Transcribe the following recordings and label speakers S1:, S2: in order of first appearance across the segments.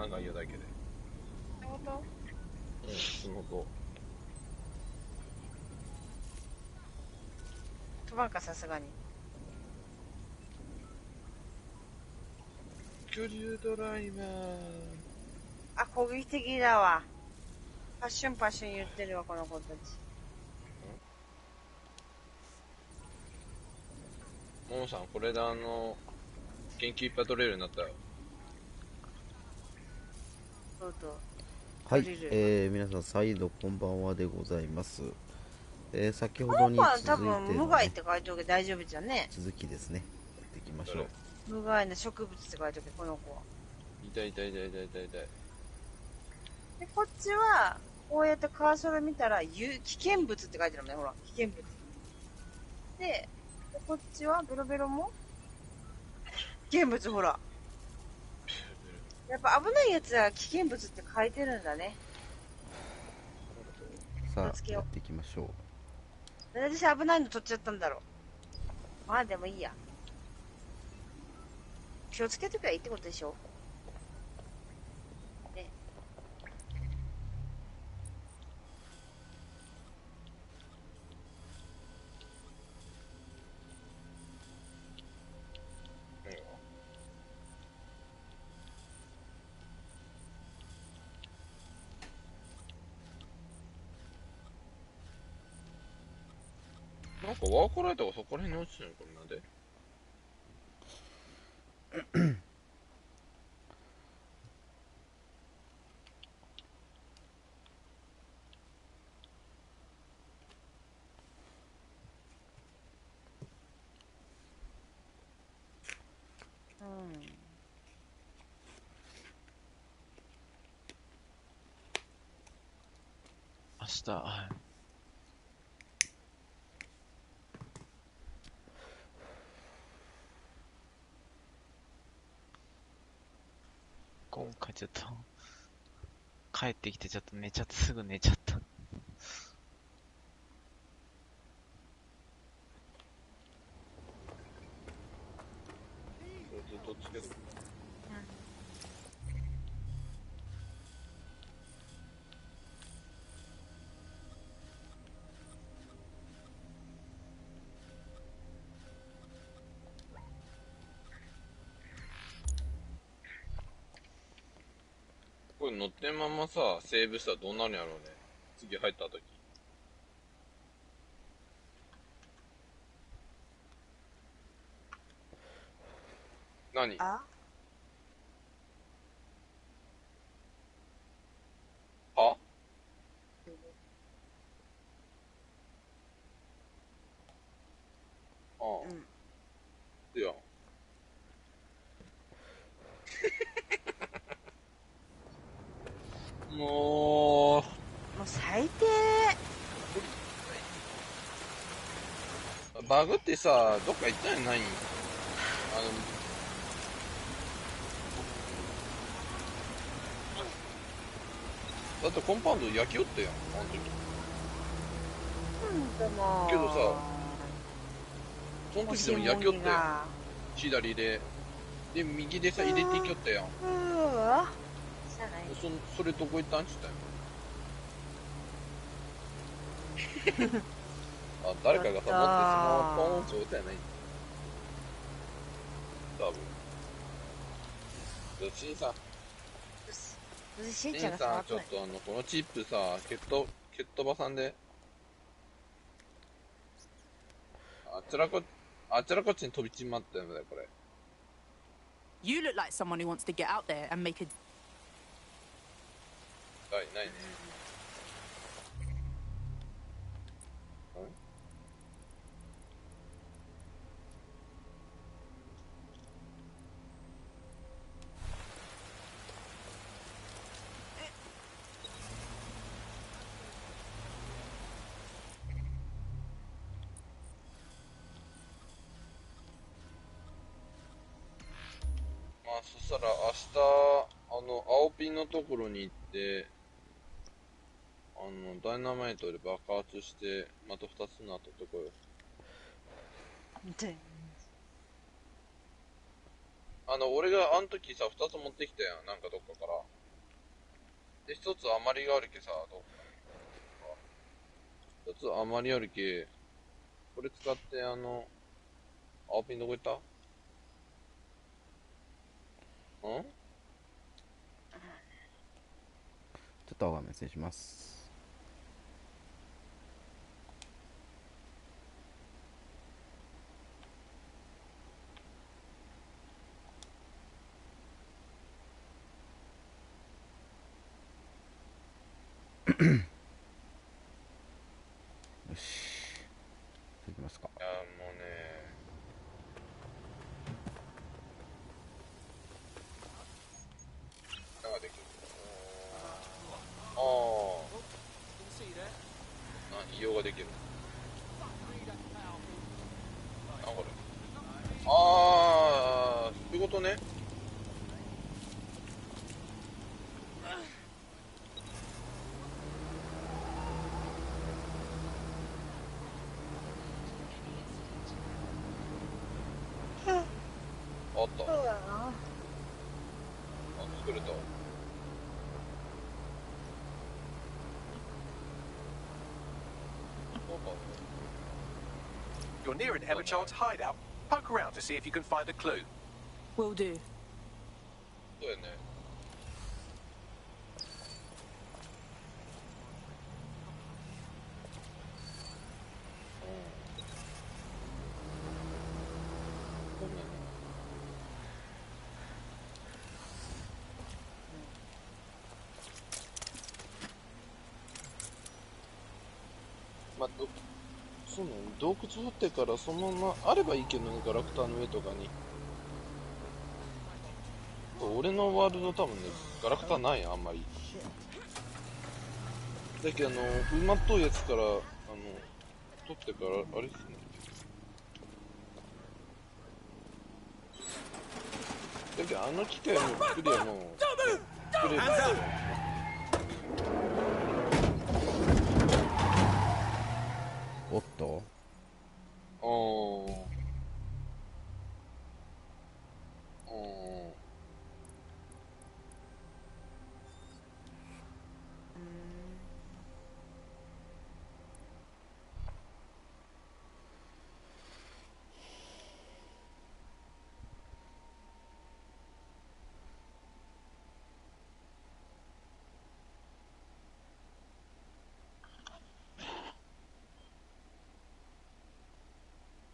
S1: 穴が嫌だけで。
S2: 本当？
S1: うん、そのと。
S2: 飛ばんか、さすがに。
S1: 巨竜ドライバー。
S2: あ、攻撃的だわ。パッションパッション言ってるわ、この子たち。
S1: ももさん、これで研究いっぱい取れるようになったよ。
S2: そうと。
S3: はい、皆さん再度こんばんはでございます。先ほどに続いて
S2: 多分無害って書いておけば大丈夫じゃね。
S3: 続きですね。やっていきましょう。
S2: 無害な植物って書いておけ、この子は。
S1: 痛い。で、
S2: こっちは、こうやってカーソル見たら、危険物って書いてるもんね、ほら。危険物。で、こっちはベロベロも危険物、ほら。やっぱ危ないやつは危険物って書いてるんだね。
S3: さあ、やっていきましょう。
S2: なんで私危ないの取っちゃったんだろう。まあでもいいや。気をつけときゃいいってことでしょ。ね。
S1: なんかワークライトがそこら辺に落ちてるのこれなんで
S4: 明日、はい。今回ちょっと、帰ってきてちょっとすぐ寝ちゃった。
S1: ずっとつけとく。これ乗ってんままさ、セーブしたらどうなるんやろうね。次入った時。何？
S2: あ？
S1: は？ああ。いや。もう
S2: 最低。
S1: バグってさ、どっか行ったんやないん？だってコンパウンド焼きよったやん、あの時。
S2: でも
S1: けどさ、その時でも焼きよったやん。左で。で、右でさ、入れていきよったやん。それどこ行ったんちったんや。あ、誰かがさ、持ってスマホポーンって置いたやないん多分。しんさん。しんさん、ちょっとこのチップさ、蹴っ飛ばさんで。あちらこっちに飛び散まったんだよ、これ。
S5: You look like someone who wants to get out there and make a...
S1: ないね。まあ、そしたら明日、青ピンのところに行って、ダイナマイトで爆発して、また2つになったとこよ。俺があの時さ、2つ持ってきたやん、なんかどっかから。一つ余りがあるけさ、一つ余りあるけ、これ使って青ピンどこ行った？ん？
S3: ちょっと画面失礼します。よし、いきますか。
S1: いやもうね、なんかできる。ああ、異様ができる。あ、これ。ああ、そういうことね。あった。
S2: そうだな。
S1: あ、作れた。
S6: You're near an Everchild's hideout. Poke around to see if you can find a clue.
S5: Will do.
S1: そうやね。ごめん。まあ、そうね、洞窟掘ってからそのままあればいいけどね、ガラクターの上とかに。俺のワールド多分ね、ガラクターないやん、あんまり。だけどうまっとうやつから、取ってから、あれっすね。だけど機械も作りはもう、作れる。
S3: おっと、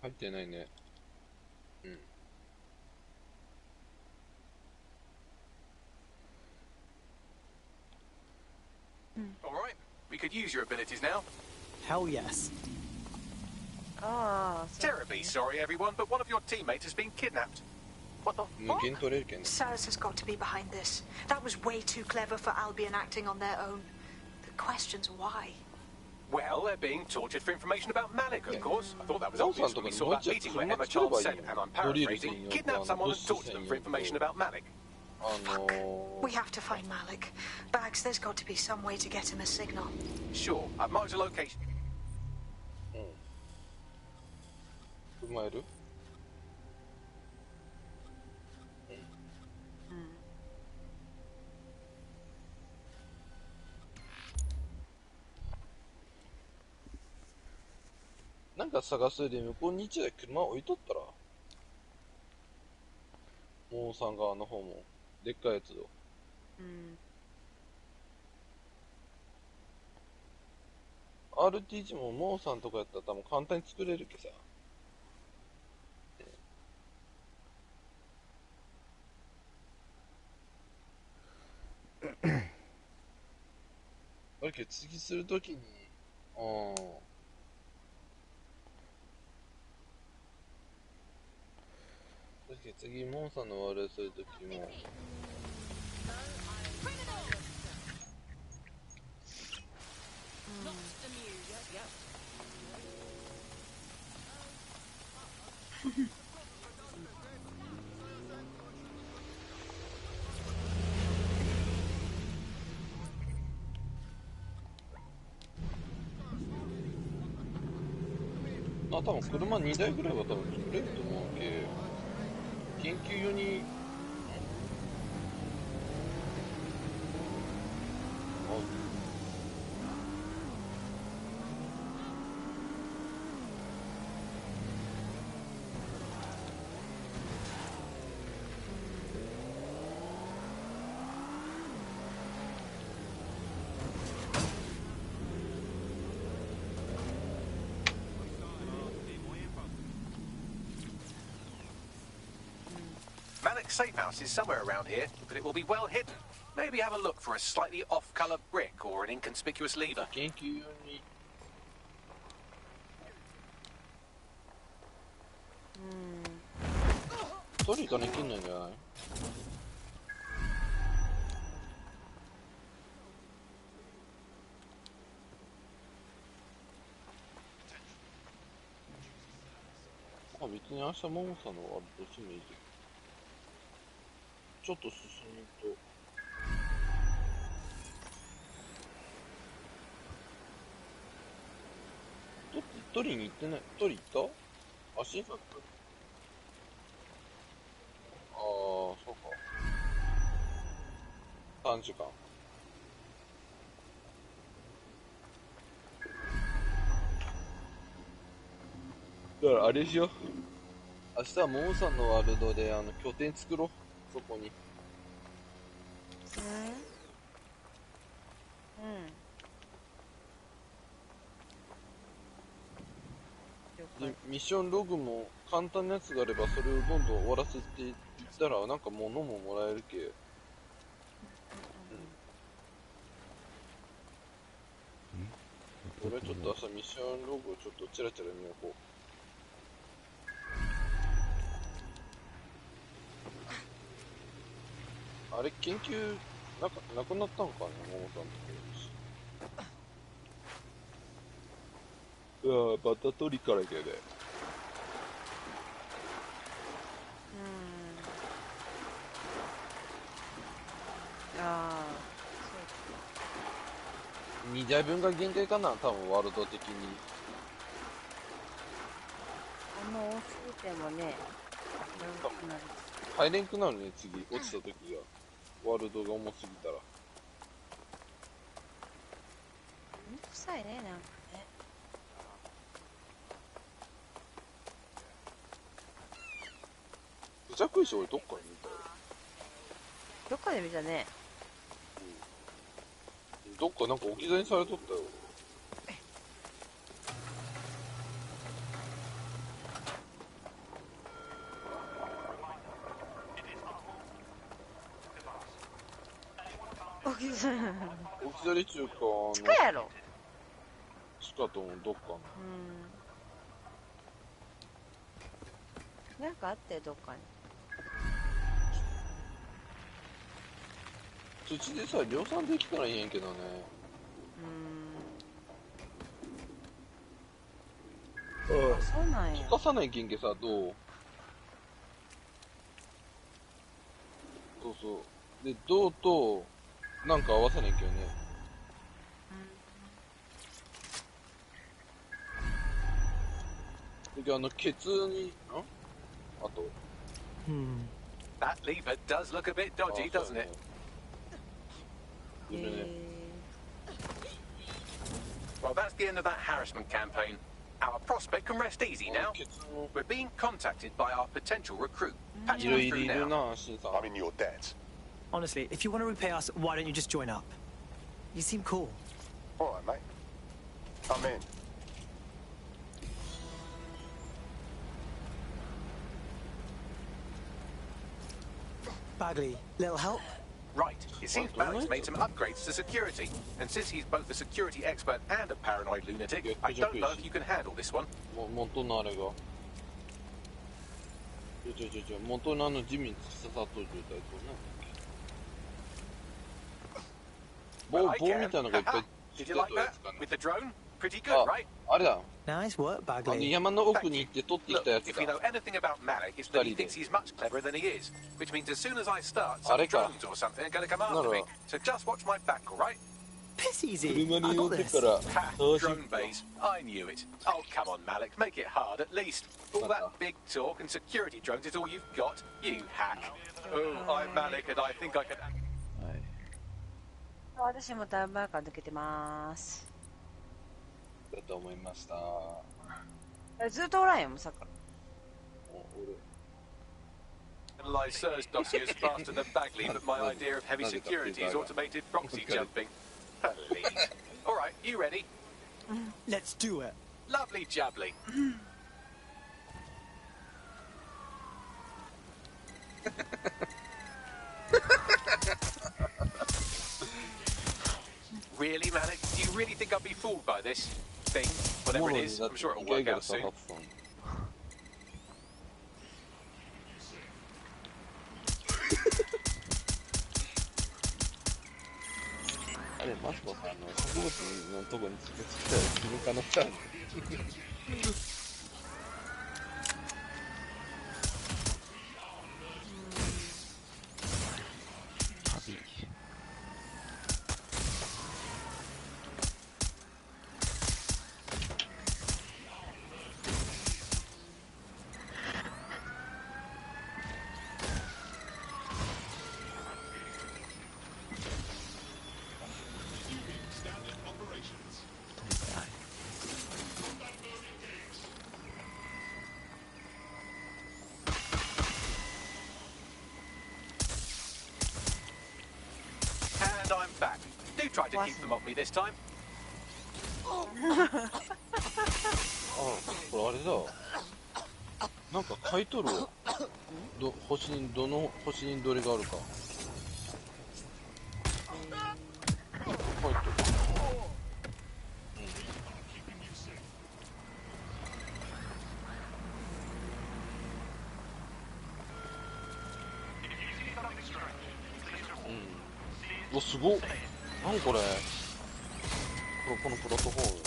S1: 入ってないね。うん。
S6: All right, we could use your abilities now.
S7: Hell yes.
S2: Ah,
S6: Terribly sorry, everyone, but one of your teammates has been kidnapped.
S8: What the
S1: 無
S8: fuck?
S1: 限取れるけんね。
S8: Sirs has got to be behind this. That was way too clever for Albion acting on their own. The question's why.
S6: Well, they're being tortured for information about Malik, of course. I thought that was
S1: Mouse
S6: obvious when we saw that meeting where Emma Child said, and I'm paraphrasing, kidnap someone and torture them for information about Malik.
S8: We have to find Malik. Bags, there's got to be some way to get him a signal.
S6: Sure, I've marked a location.
S1: 踏まえる？なんか探すで向こうに1台車置いとったら、モーさん側の方もでっかいやつを。RTG もモーさんとかやったら多分簡単に作れるけさ。だけど次するときに、だけど次モンさんの悪いするときも、多分車2台ぐらいは多分作れると思うけ、緊急用に、
S6: Malik's safe house is somewhere around here, but it will be well hidden. Maybe have a look for a slightly off-color brick or an inconspicuous lever.
S1: 研究用に取り行かなきゃいけないんじゃない？まあ別に明日ももさんのあるとしてもいいけど、ちょっと進むと取りに行ってない？取り行った？あ、新作？ああ、そうか。3時間。だからあれしよう。明日はももさんのワールドで拠点作ろう。そこに。でミッションログも簡単なやつがあればそれをどんどん終わらせていったらなんか物ももらえるけ。俺はちょっと明日ミッションログをちょっとチラチラ見よう。あれ研究なくなったんかね、ももさんのところ。うわバタ取りからけで。2台分が限界かな、多分ワールド的に。
S2: あんま多すぎてもね、
S1: 入れんくなるね、次落ちた時が。ワールドが重すぎたら。
S2: うるさいね、なんかね。
S1: 不着衣装俺どっかで見たよ。
S2: どっかで見たね。
S1: どっかなんか置き去りにされとったよ。
S2: 置き去り。
S1: 置き去り中か
S2: 地下やろ。
S1: 地下ともどっかの。
S2: なんかあってどっかに。
S1: 土でさ量産できたらいいんやけどね。
S2: そうなんや。
S1: 溶かさないけんけさ、どう？そうそう。で、銅と、なんか合わせないけどね。で、ケツに、あと。
S6: That lever does look a bit dodgy, doesn't it? Well, that's the end of that harassment campaign. Our prospect can rest easy now. We're being contacted by our potential recruit. Patching us through now.
S7: I'm in your debt.
S9: Honestly, if you want to repay us, why don't you just join up? You seem cool.
S7: All right, mate. I'm in.
S9: Bagley, little help?
S6: Right. It seems Malik's made some upgrades to security. And since he's both a security expert and a paranoid lunatic, I don't know if you can handle this one.
S1: 元のあれが。元の地面に突き刺さっとる状態とね。棒みたいなのがいっぱいついてるやつかね。
S6: With the drone? Pretty good, right?
S1: あれだ。
S9: Nice work, Bagley.
S1: 山の奥に行って取ってきたやつ
S6: If
S1: だ。
S6: you know anything about Malik, it's that he thinks he's much cleverer than he is. Which means as soon as I start, some drones or something are going to come after me. So just watch my back, all right?
S9: Piss easy. I
S1: 車に乗
S9: got
S1: って
S9: this.
S1: から。
S6: Ha, drone base. I knew it. Oh, come on, Malik. Make it hard, at least. All that big talk and security drones is all you've got. You hack. Oh, I'm Malik and I think I can...
S2: あ、私もタイムマーカー抜けてまーす。
S1: だと思いました。
S2: ずっとおらんよ、もうさっきから。
S6: Analyze Sirs dossiers faster than Bagley, but my idea of heavy security is automated proxy jumping. Please. All right, you ready?
S9: Let's do it.
S6: Lovely jubbly. Really, Malik? Do you really think I'll be fooled by this thing? Whatever it is, I'm sure it'll work out soon.
S1: あれ、マスコさんの植物のとこにつけてたら気分かなっちゃうの。
S6: And I'm back. Do try to keep them off me this time.
S1: これあれだ。なんか書いとるわ。星にどの星にどれがあるか。書いとる。お、すごっ。何これ。このプラットフォーム。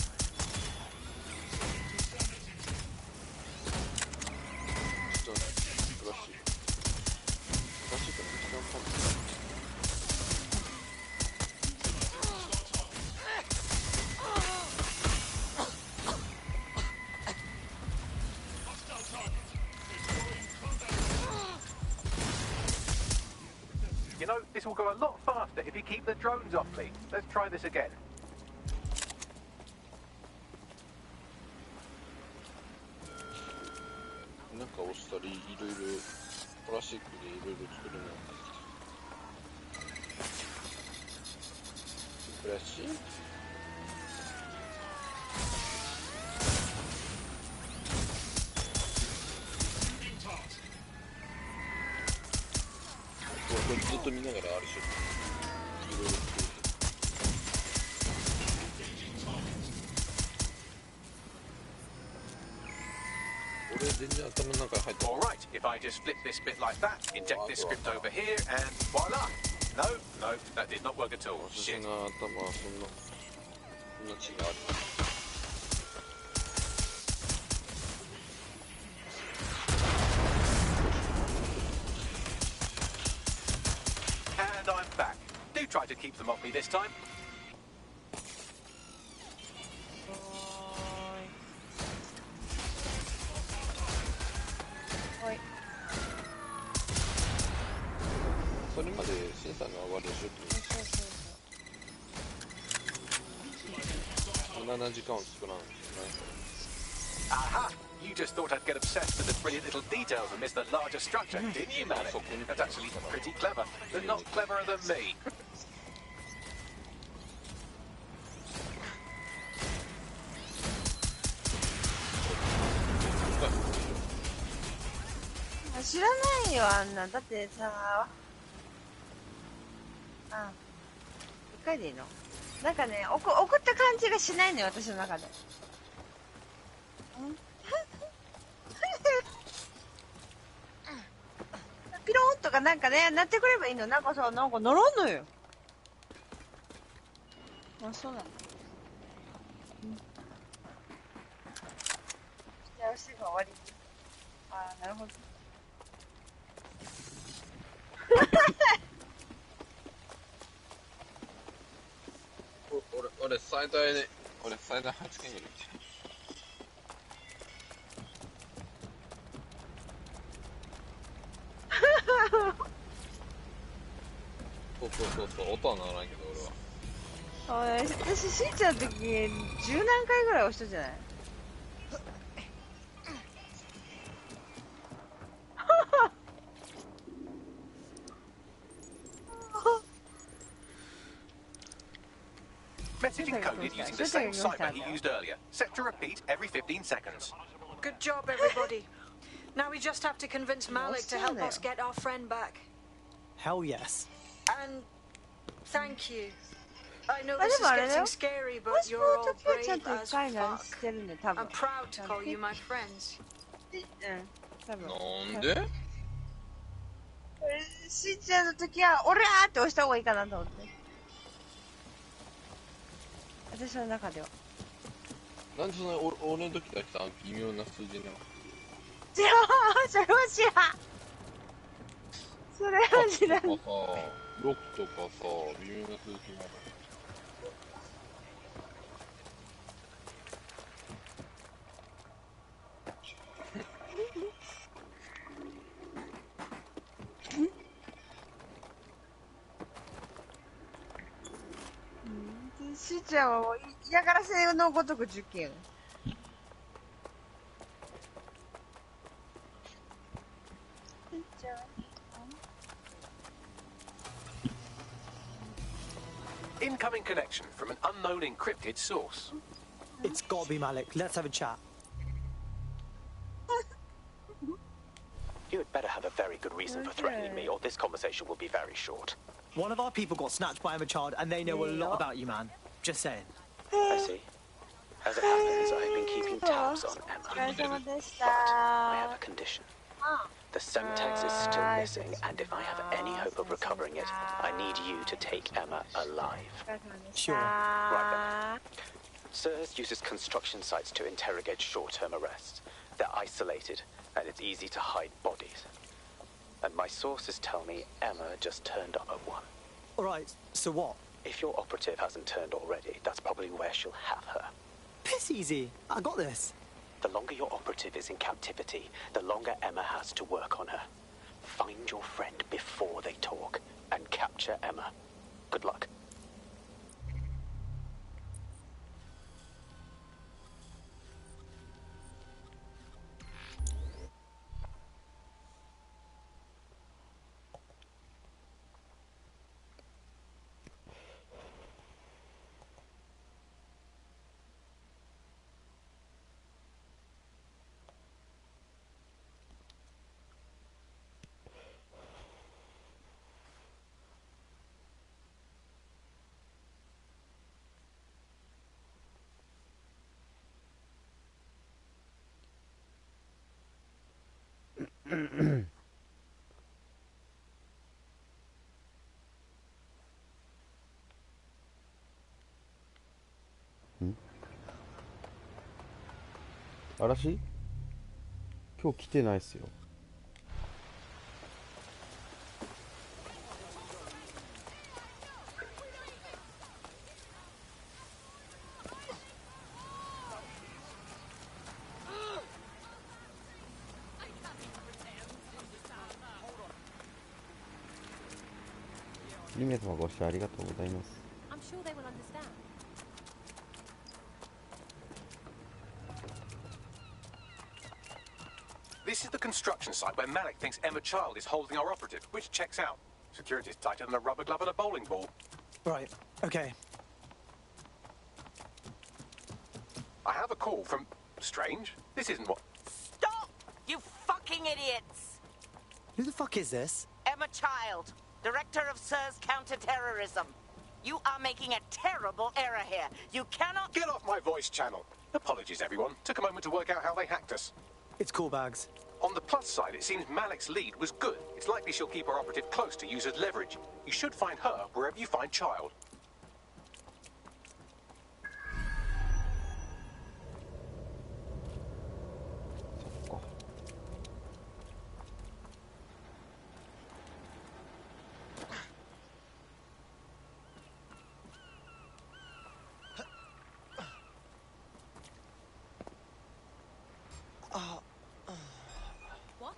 S6: You know, this will go a lot faster if you keep the drones off me. Let's try this again.
S1: なんか押したり、いろいろプラスチックでいろいろ作るの。プラスチック。これずっと見ながらあれしょ。いろいろ作る。俺全然頭の中に入ってない。
S6: All right, if I just flip this bit like that, inject this script over here, and voila! No, that did not work at all.
S1: 私
S6: Shit.
S1: が頭はそんな違う。
S6: And I'm back. Do try to keep them off me this time.
S1: それまでセンサーが上がるでしょって7時間を作らんですよね。
S6: Aha! You just thought I'd get obsessed with the brilliant little details and miss the larger structure, didn't you, Malik? That's actually pretty clever, but not cleverer than me.
S2: 知らないよ、あんな。だってさ、一回でいいの？なんかね、送った感じがしないのよ、私の中で。ピローンとかなんかね、なってくればいいの。なんかさ、なんかならんのよ。あ、そうなの。じゃあ、押しが終わり。あ、なるほど。
S1: 俺最大8件よりそう音はならないけど俺は
S2: 私しんちゃんの時10何回ぐらい押したじゃない。
S6: Message encoded using the same cipher he used earlier, set to repeat every 15 seconds.
S8: Good job, everybody. Now we just have to convince Malik to help us get our friend back.
S9: Hell yes.
S8: And thank you. I know this is getting scary, but you're all brave as fuck. I'm proud to call you my friends.
S1: なんで？
S2: しんちゃんの時は、オラーって押した方がいいかなと思って。私の中では。
S1: なんでそんな俺の時だけさ、微妙な数字なの？
S2: それは知らん。それは知らん。
S1: 6とかさ、微妙な数字なの。
S2: しーちゃんはもう嫌がらせのごとく受験。
S6: Incoming connection from an unknown encrypted source.
S9: It's gotta be Malik. Let's have a chat.
S10: You had better have a very good reason for threatening me, or this conversation will be very short.
S9: One of our people got snatched by Emma Child, and they know a lot about you, man. Just saying.
S10: I see. As it happens, I've been keeping tabs on Emma. But I have a condition. The Semtex is still missing, and if I have any hope of recovering it, I need you to take Emma alive.
S9: Sure.
S10: Right then. Sirs uses construction sites to interrogate short-term arrests. They're isolated, and it's easy to hide bodies. And my sources tell me Emma just turned up at one.
S9: Alright, so what?
S10: If your operative hasn't turned already, that's probably where she'll have her.
S9: Piss easy. I got this.
S10: The longer your operative is in captivity, the longer Emma has to work on her. Find your friend before they talk, and capture Emma. Good luck.
S3: Mm-hmm. 嵐今日来てないっすよ。2名様ご視聴ありがとうございます。
S6: This is the construction site where Malik thinks Emma Child is holding our operative, which checks out. Security's tighter than a rubber glove and a bowling ball.
S9: Right, okay.
S6: I have a call from... Strange. This isn't what...
S11: Stop! You fucking idiots!
S9: Who the fuck is this?
S11: Emma Child, Director of Sirs Counter-Terrorism. You are making a terrible error here. You cannot...
S6: Get off my voice channel. Apologies, everyone. Took a moment to work out how they hacked us.
S9: It's cool, Bags.
S6: On the plus side, it seems Malik's lead was good. It's likely she'll keep her operative close to use as leverage. You should find her wherever you find Child.
S11: What?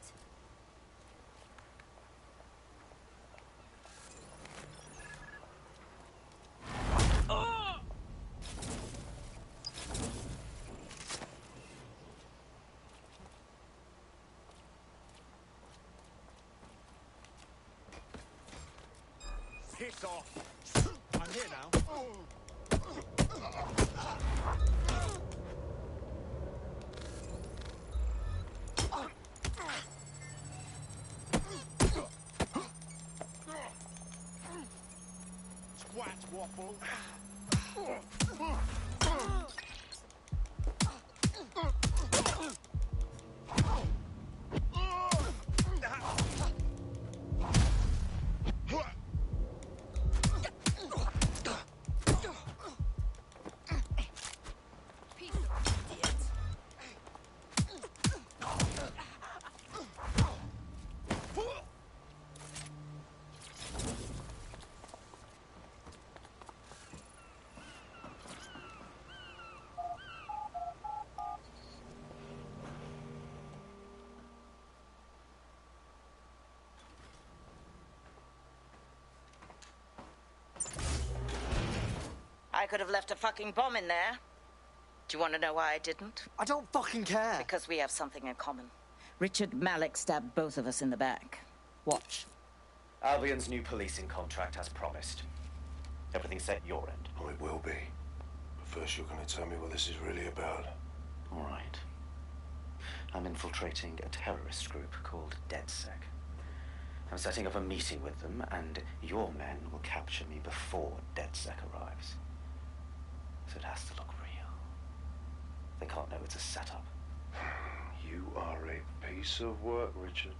S12: Piss off. I'm here now. Squat waffle.
S11: I could have left a fucking bomb in there. Do you want to know why I didn't?
S9: I don't fucking care.
S11: Because we have something in common. Richard Malik stabbed both of us in the back. Watch.
S10: Albion's new policing contract as promised. Everything set your end?
S7: Oh, it will be. But first you're going to tell me what this is really about.
S10: All right. I'm infiltrating a terrorist group called DedSec. I'm setting up a meeting with them, and your men will capture me before DedSec arrives. So it has to look real. They can't know it's a setup.
S7: You are a piece of work, Richard.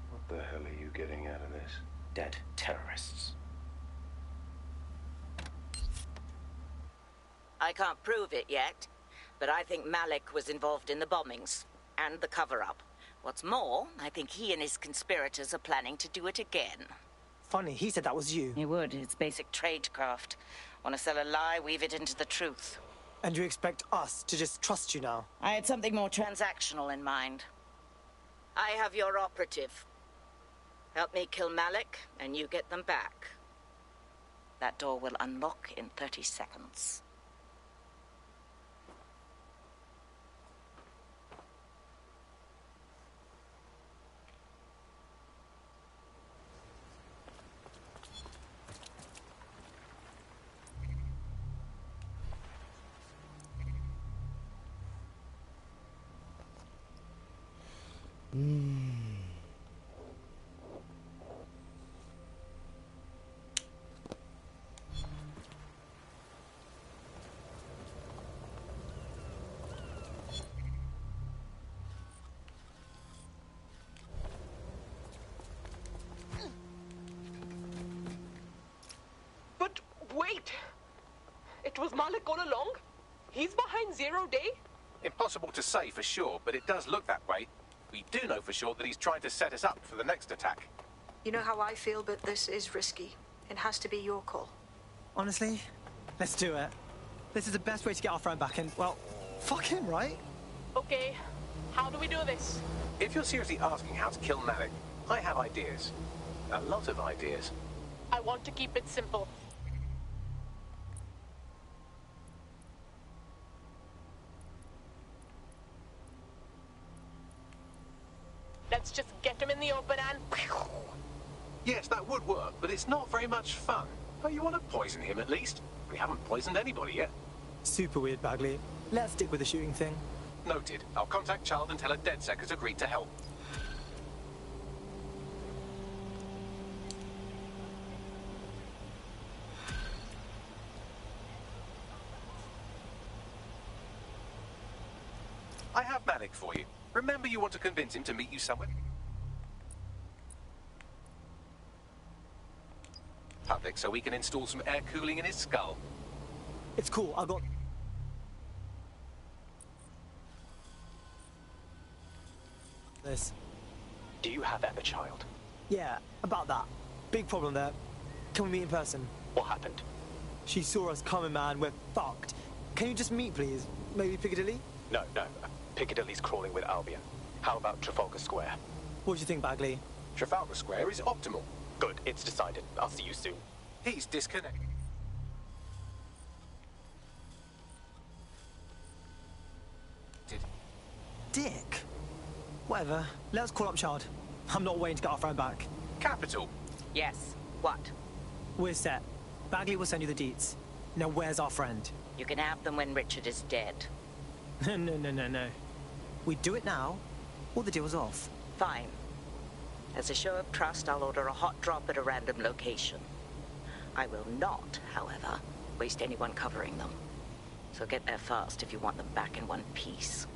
S7: What the hell are you getting out of this?
S10: Dead terrorists.
S11: I can't prove it yet, but I think Malik was involved in the bombings and the cover-up. What's more, I think he and his conspirators are planning to do it again.
S9: Funny, he said that was you.
S11: He would. It's basic tradecraft. Want to sell a lie, weave it into the truth.
S9: And you expect us to just trust you now?
S11: I had something more transactional in mind. I have your operative. Help me kill Malik, and you get them back. That door will unlock in 30 seconds.
S13: But wait! It was Malik all along? He's behind 0 Day?
S6: Impossible to say for sure, but it does look that way. We do know for sure that he's trying to set us up for the next attack.
S8: You know how I feel, but this is risky. It has to be your call.
S9: Honestly, let's do it. This is the best way to get our friend back and, well, fuck him, right?
S13: Okay, how do we do this?
S6: If you're seriously asking how to kill Malik, I have ideas. A lot of ideas.
S13: I want to keep it simple. Let's just get him in the open and...
S6: Yes, that would work, but it's not very much fun. Oh, you want to poison him at least? We haven't poisoned anybody yet.
S9: Super weird, Bagley. Let's stick with the shooting thing.
S6: Noted. I'll contact Child and tell her DedSec has agreed to help. I have Malik for you. Remember, you want to convince him to meet you somewhere? Public, so we can install some air cooling in his skull.
S9: It's cool, I got... this.
S10: Do you have Emma, Child?
S9: Yeah, about that. Big problem there. Can we meet in person?
S10: What happened?
S9: She saw us coming, man. We're fucked. Can you just meet, please? Maybe Piccadilly?
S10: No. Piccadilly's crawling with Albion. How about Trafalgar Square?
S9: What do you think, Bagley?
S6: Trafalgar Square is optimal.
S10: Good, it's decided. I'll see you soon.
S6: He's disconnected.
S9: Dick. Whatever. Let's call up Chard. I'm not waiting to get our friend back.
S6: Capital.
S11: Yes. What?
S9: We're set. Bagley will send you the deets. Now where's our friend?
S11: You can have them when Richard is dead.
S9: No. We do it now, or the deal's off.
S11: Fine. As a show of trust, I'll order a hot drop at a random location. I will not, however, waste anyone covering them. So get there fast if you want them back in one piece.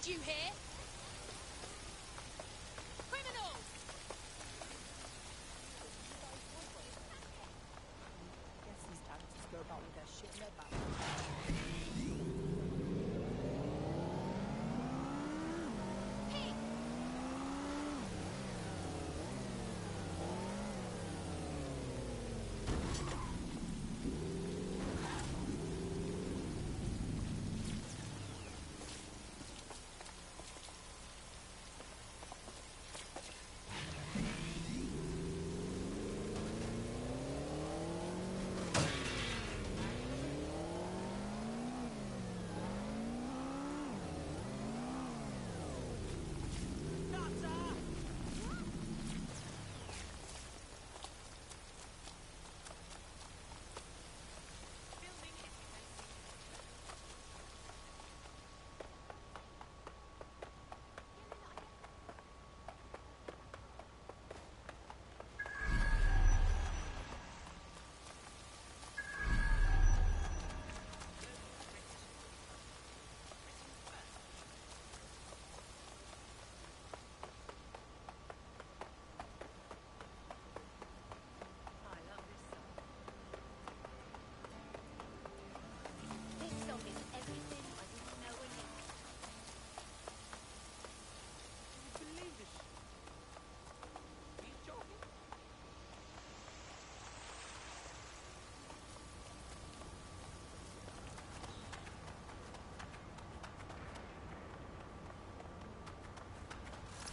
S14: You here? Criminals! Guess these gangsters go about with their shit in their back.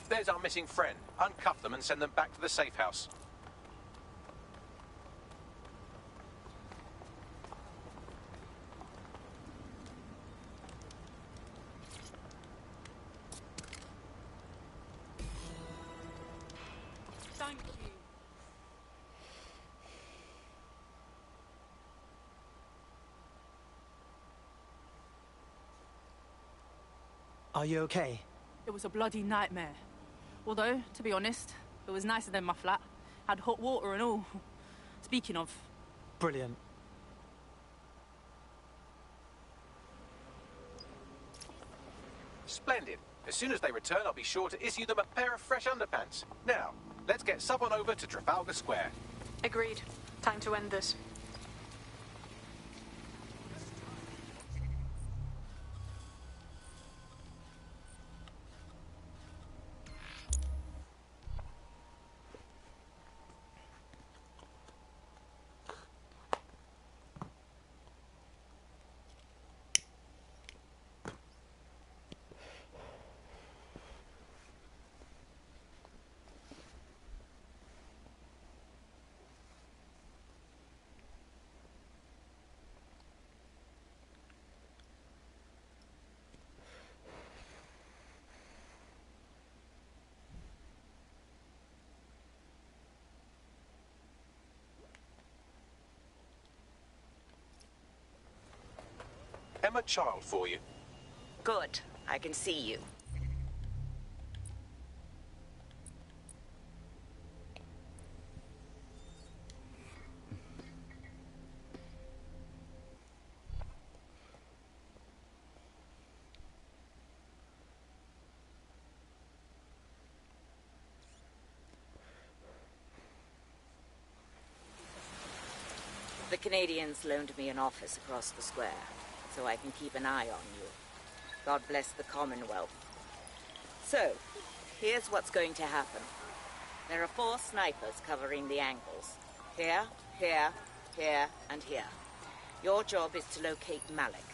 S6: There's our missing friend. Uncuff them and send them back to the safe house.
S5: Thank you.
S9: Are you okay?
S5: It was a bloody nightmare. Although, to be honest, it was nicer than my flat. Had hot water and all. Speaking of...
S9: Brilliant.
S6: Splendid. As soon as they return, I'll be sure to issue them a pair of fresh underpants. Now, let's get Sub on over to Trafalgar Square.
S8: Agreed. Time to end this.
S6: Emma Child for you.
S11: Good. I can see you. The Canadians loaned me an office across the square, so I can keep an eye on you. God bless the Commonwealth. So, here's what's going to happen. There are 4 snipers covering the angles. Here, here, here, and here. Your job is to locate Malik.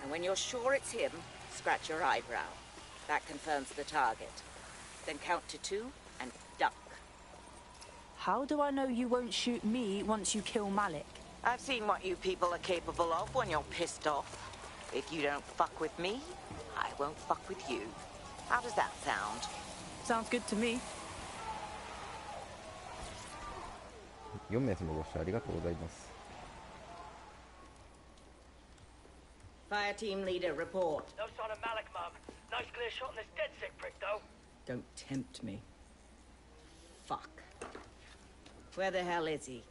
S11: And when you're sure it's him, scratch your eyebrow. That confirms the target. Then count to 2 and duck.
S14: How do I know you won't shoot me once you kill Malik?
S11: I've seen what you people are capable of when you're pissed off. If you don't fuck with me, I won't fuck with you. How does that sound?
S14: Sounds good to me.
S3: 4名様ご視聴ありがとうございます。
S11: Fire team leader, report.
S15: No sign of Malik, Mum. Nice clear shot on this dead sick prick, though.
S11: Don't tempt me. Fuck. Where the hell is he?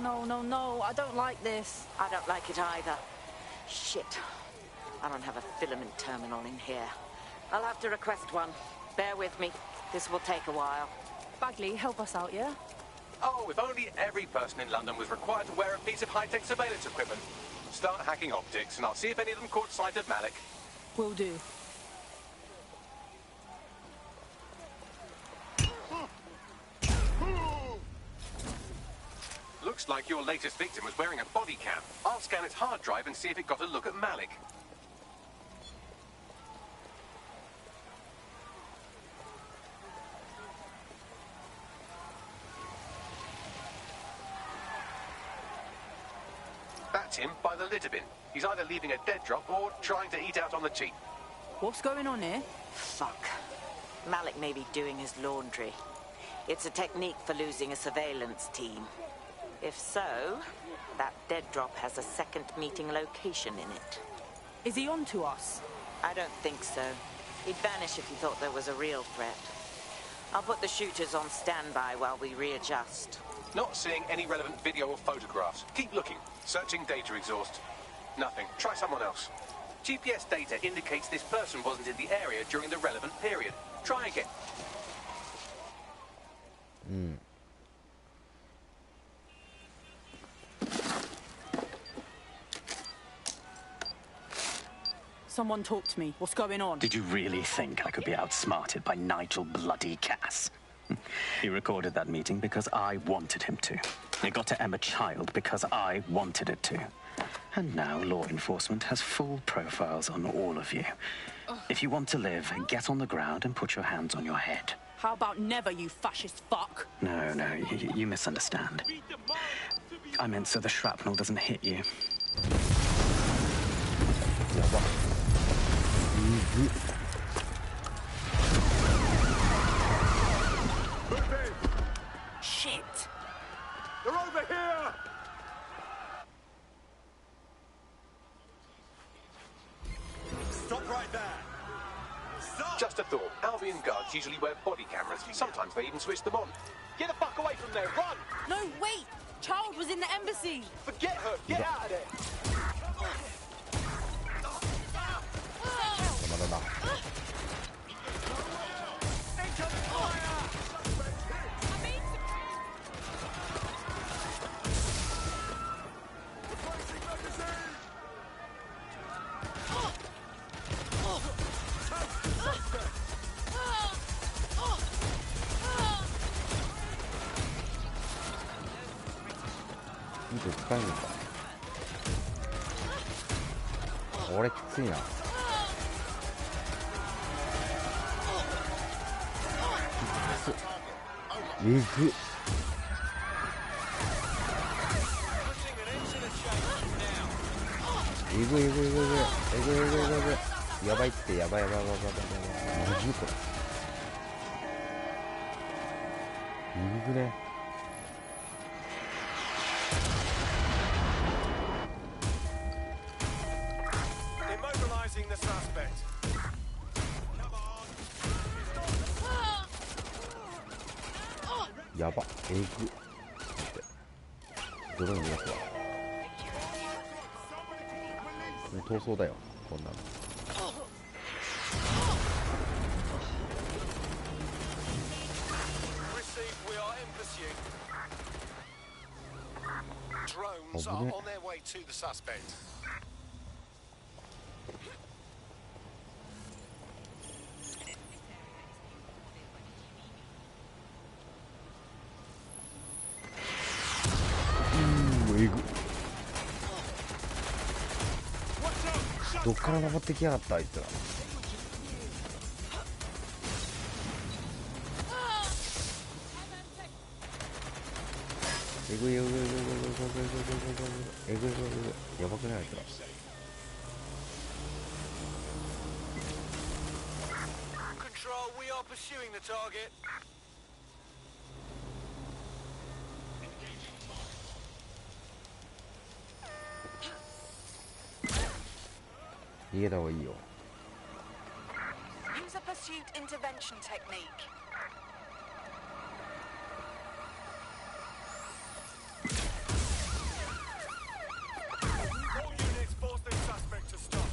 S14: No, no, no. I don't like this.
S11: I don't like it either. Shit. I don't have a filament terminal in here. I'll have to request one. Bear with me. This will take a while.
S14: Bagley, help us out, yeah?
S6: Oh, if only every person in London was required to wear a piece of high-tech surveillance equipment. Start hacking optics, and I'll see if any of them caught sight of Malik.
S14: Will do.
S6: Looks like your latest victim was wearing a body cam. I'll scan its hard drive and see if it got a look at Malik. That's him by the litter bin. He's either leaving a dead drop or trying to eat out on the cheap.
S14: What's going on here?
S11: Fuck. Malik may be doing his laundry. It's a technique for losing a surveillance team. If so, that dead drop has a second meeting location in it.
S14: Is he on to us?
S11: I don't think so. He'd vanish if he thought there was a real threat. I'll put the shooters on standby while we readjust.
S6: Not seeing any relevant video or photographs. Keep looking. Searching data exhaust. Nothing. Try someone else. GPS data indicates this person wasn't in the area during the relevant period. Try again.
S14: Someone talk to me. What's going on?
S16: Did you really think I could be outsmarted by Nigel bloody Cass? He recorded that meeting because I wanted him to. It got to Emma Child because I wanted it to. And now law enforcement has full profiles on all of you. If you want to live, get on the ground and put your hands on your head.
S14: How about never, you fascist fuck?
S16: No, you misunderstand. I meant so the shrapnel doesn't hit you.
S14: Shit!
S12: They're over here! Stop right there! Stop!
S6: Just a thought. Albion guards usually wear body cameras. Sometimes they even switch them on. Get the fuck away from there! Run!
S14: No, wait! Child was in the embassy!
S6: Forget her! Get out of there!
S3: 使えるのか。これきついな。えぐっ。やばいって、やばい。マジこれ。えぐね。
S12: Immobilizing the suspect. Come on.
S3: やば、えぐ。ドローンのやつは。もう逃走だよ、こんなの。
S12: Agents are on their way to the suspect.
S3: えぐ。どっから登ってきやがったあいつら。えぐいえぐいえぐいえぐいえぐいえぐいえぐいえぐいやばくないあいつら。
S12: Control, we are pursuing the target.
S3: 逃げた方がいいよ。
S8: Use a pursuit intervention technique.
S12: All units force the suspect to stop.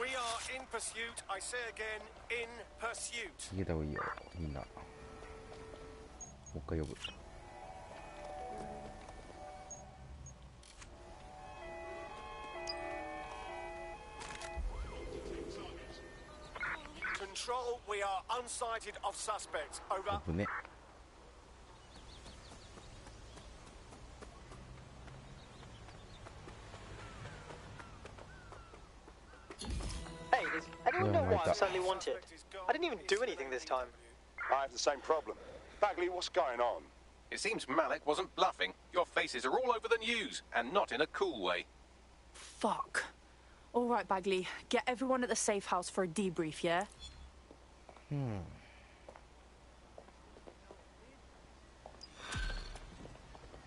S12: We are in pursuit. I say again, in pursuit.
S3: 逃げた方がいいよみんな。もう一回呼ぶ。
S12: Control, we are unsighted of suspects. Over.
S3: 危ね。
S9: Hey, does anyone know why I'm suddenly wanted? I didn't even do anything this time.
S7: I have the same problem. Bagley, what's going on?
S6: It seems Malik wasn't bluffing. Your faces are all over the news, and not in a cool way.
S14: Fuck. All right, Bagley. Get everyone at the safe house for a debrief, yeah?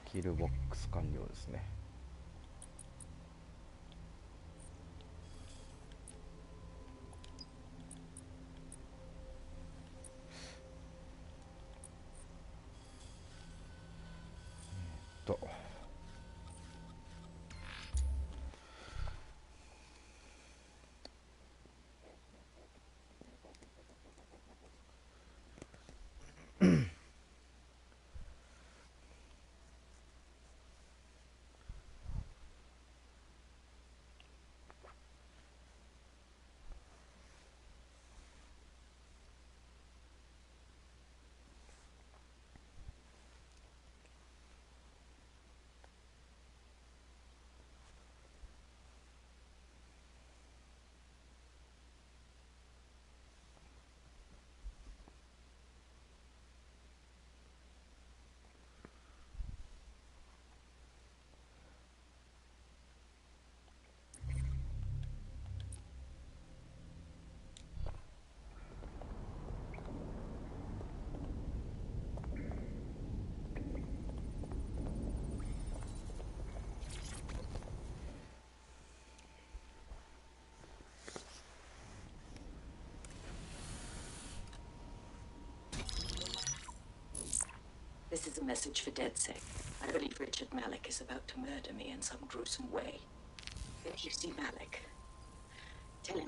S3: キルボックス完了ですね。
S11: This is a message for DedSec. I believe Richard Malik is about to murder me in some gruesome way. If you see Malik, tell him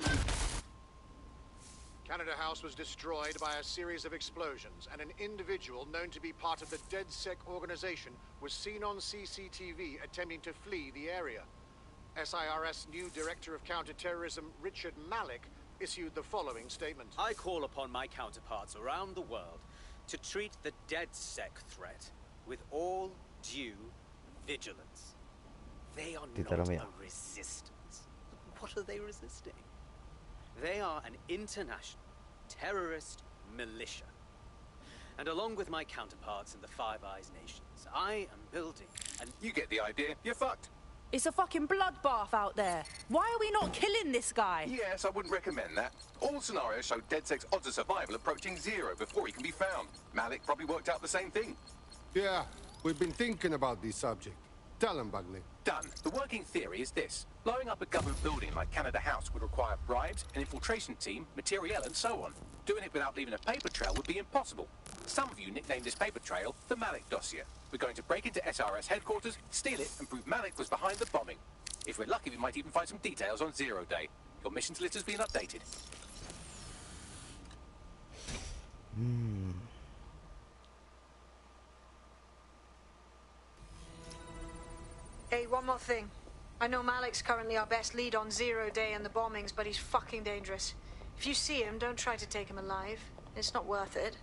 S12: Canada House was destroyed by a series of explosions, and an individual known to be part of the DedSec organization was seen on CCTV attempting to flee the area. SIRS new Director of Counterterrorism, Richard Malik, issued the following statement.
S17: I call upon my counterparts around the world to treat the DedSec threat with all due vigilance. They are not a resistance. What are they resisting? They are an international terrorist militia. And along with my counterparts in the Five Eyes nations, I am building and
S6: you get the idea. You're fucked.
S14: It's a fucking bloodbath out there. Why are we not killing this guy?
S6: Yes, I wouldn't recommend that. All scenarios show DedSec's odds of survival approaching 0 before he can be found. Malik probably worked out the same thing.
S18: Yeah, we've been thinking about this subject.
S12: Tell him, Bugley.
S6: Done. The working theory is this. Blowing up a government building like Canada House would require bribes, an infiltration team, materiel, and so on. Doing it without leaving a paper trail would be impossible. Some of you nicknamed this paper trail the Malik dossier. We're going to break into SRS headquarters, steal it, and prove Malik was behind the bombing. If we're lucky, we might even find some details on Zero Day. Your missions list has been updated.
S8: Hey, one more thing. I know Malik's currently our best lead on Zero Day and the bombings, but he's fucking dangerous. If you see him, don't try to take him alive. It's not worth it.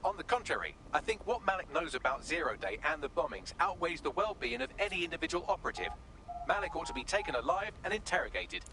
S6: On the contrary, I think what Malik knows about Zero Day and the bombings outweighs the well-being of any individual operative. Malik ought to be taken alive and interrogated.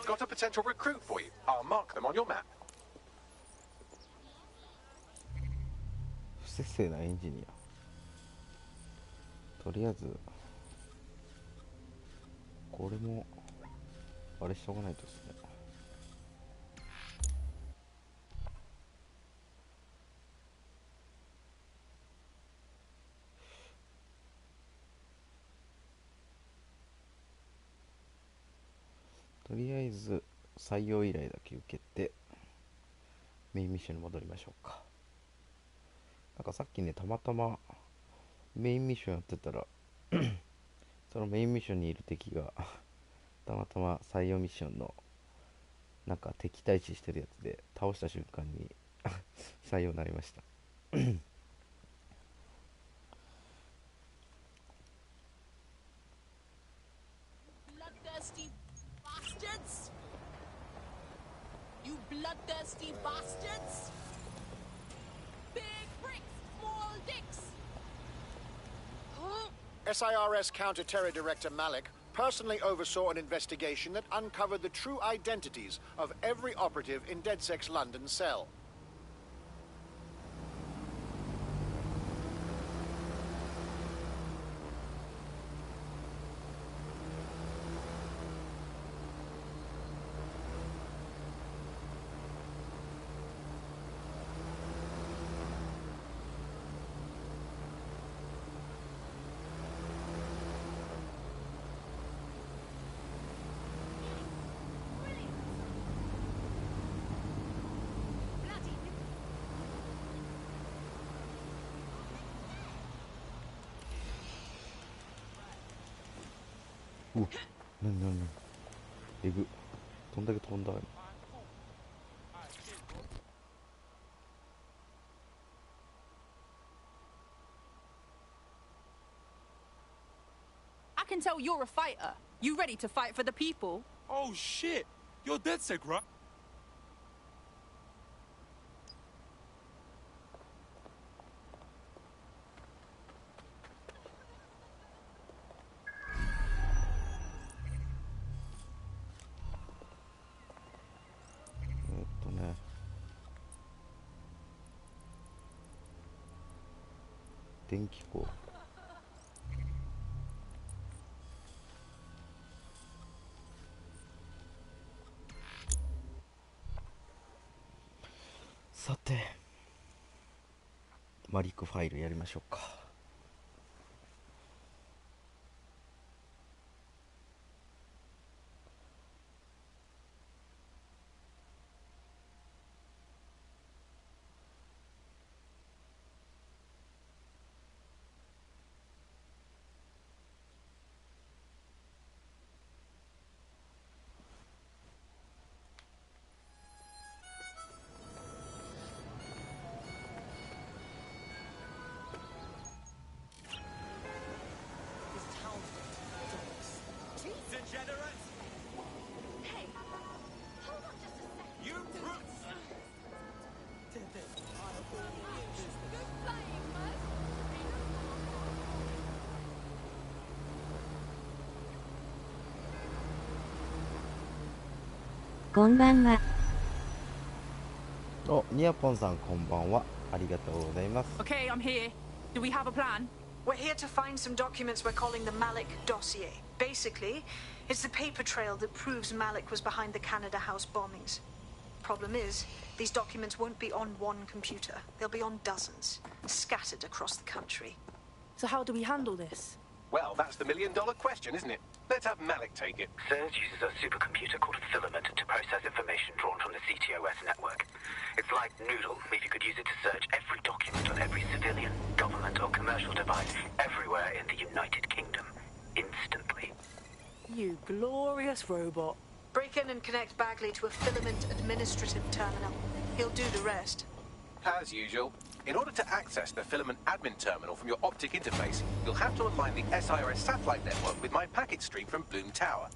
S6: Got a potential recruit for you. I'll mark them on your map.
S3: 不摂生なエンジニア。とりあえずこれもあれしとかないとですね。とりあえず採用依頼だけ受けてメインミッションに戻りましょうか。なんかさっきね、たまたまメインミッションやってたらそのメインミッションにいる敵がたまたま採用ミッションのなんか敵対視してるやつで倒した瞬間に採用になりました。
S18: You bloodthirsty bastards! Big bricks, small dicks!
S12: SIRS Counter-Terror Director Malik personally oversaw an investigation that uncovered the true identities of every operative in DedSec's London cell.
S3: うわ、なにえぐ、どんだけ飛んだ。
S5: I can tell you're a fighter. You ready to fight for the people?
S19: Oh shit! You're DedSec, right?
S3: 電気工。さてマリクファイルやりましょうか。
S20: こんばんは。
S3: お、ニアポンさんこんばんは。ありがとうございます。
S14: Okay, I'm here. Do we have a plan?
S8: We're here to find some documents we're calling the Malik dossier. Basically, it's the paper trail that proves Malik was behind the Canada House bombings. Problem is, these documents won't be on one computer. They'll be on dozens, scattered across the country.
S14: So how do we handle this?
S6: Well, that's the million-dollar question, isn't it? Let's have Malik take it.
S10: Sirs uses a supercomputer called Filament to process information drawn from the CTOS network. It's like Noodle, if you could use it to search every document on every civilian, government or commercial device everywhere in the United Kingdom, instantly.
S14: You glorious robot.
S8: Break in and connect Bagley to a Filament administrative terminal. He'll do the rest.
S6: As usual, in order to access the Filament admin terminal from your optic interface, you'll have to align the SIRS satellite network with my packet stream from Bloom Tower.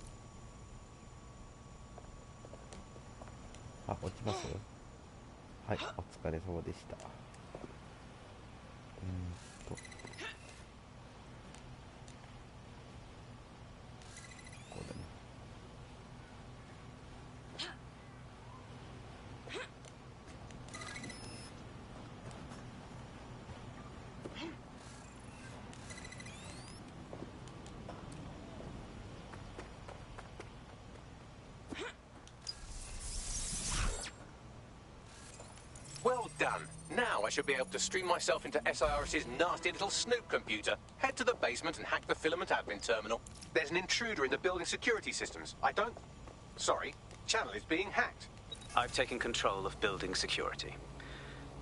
S3: あ、落ちます？はい、お疲れ様でした。こうだね。
S6: Well done. Now I should be able to stream myself into SIRS's nasty little snoop computer, head to the basement and hack the Filament admin terminal. There's an intruder in the building security systems. Sorry, channel is being hacked.
S10: I've taken control of building security.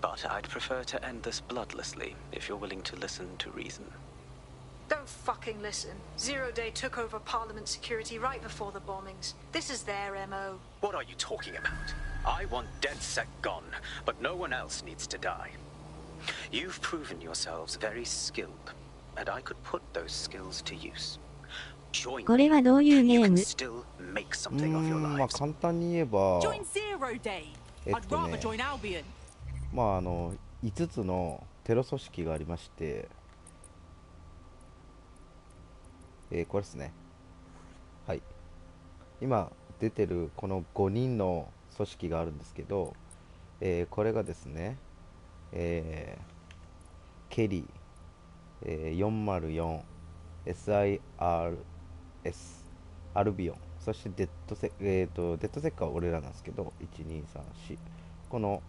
S10: But I'd prefer to end this bloodlessly, if you're willing to listen to reason.
S8: Don't fucking listen. Zero Day took over Parliament security right before the bombings. This is their MO.
S16: What are you talking about? I want DedSec gone, but no one else needs to die. You've proven yourselves very skilled, and I could put those skills to use. Join
S20: これはどういうゲ
S16: You
S20: ー
S16: can
S20: ム？
S16: still make something of your
S3: まあ
S16: lives.
S3: 簡単に言えば、
S14: Join Zero Day. I'd rather join Albion.
S3: まあ5つのテロ組織がありまして、これですね。はい。今出てるこの5人の組織があるんですけど、これがですね、ケリー、404、SIRS、アルビオン、そしてデッドセッカーは俺らなんですけど、1、2、3、4、この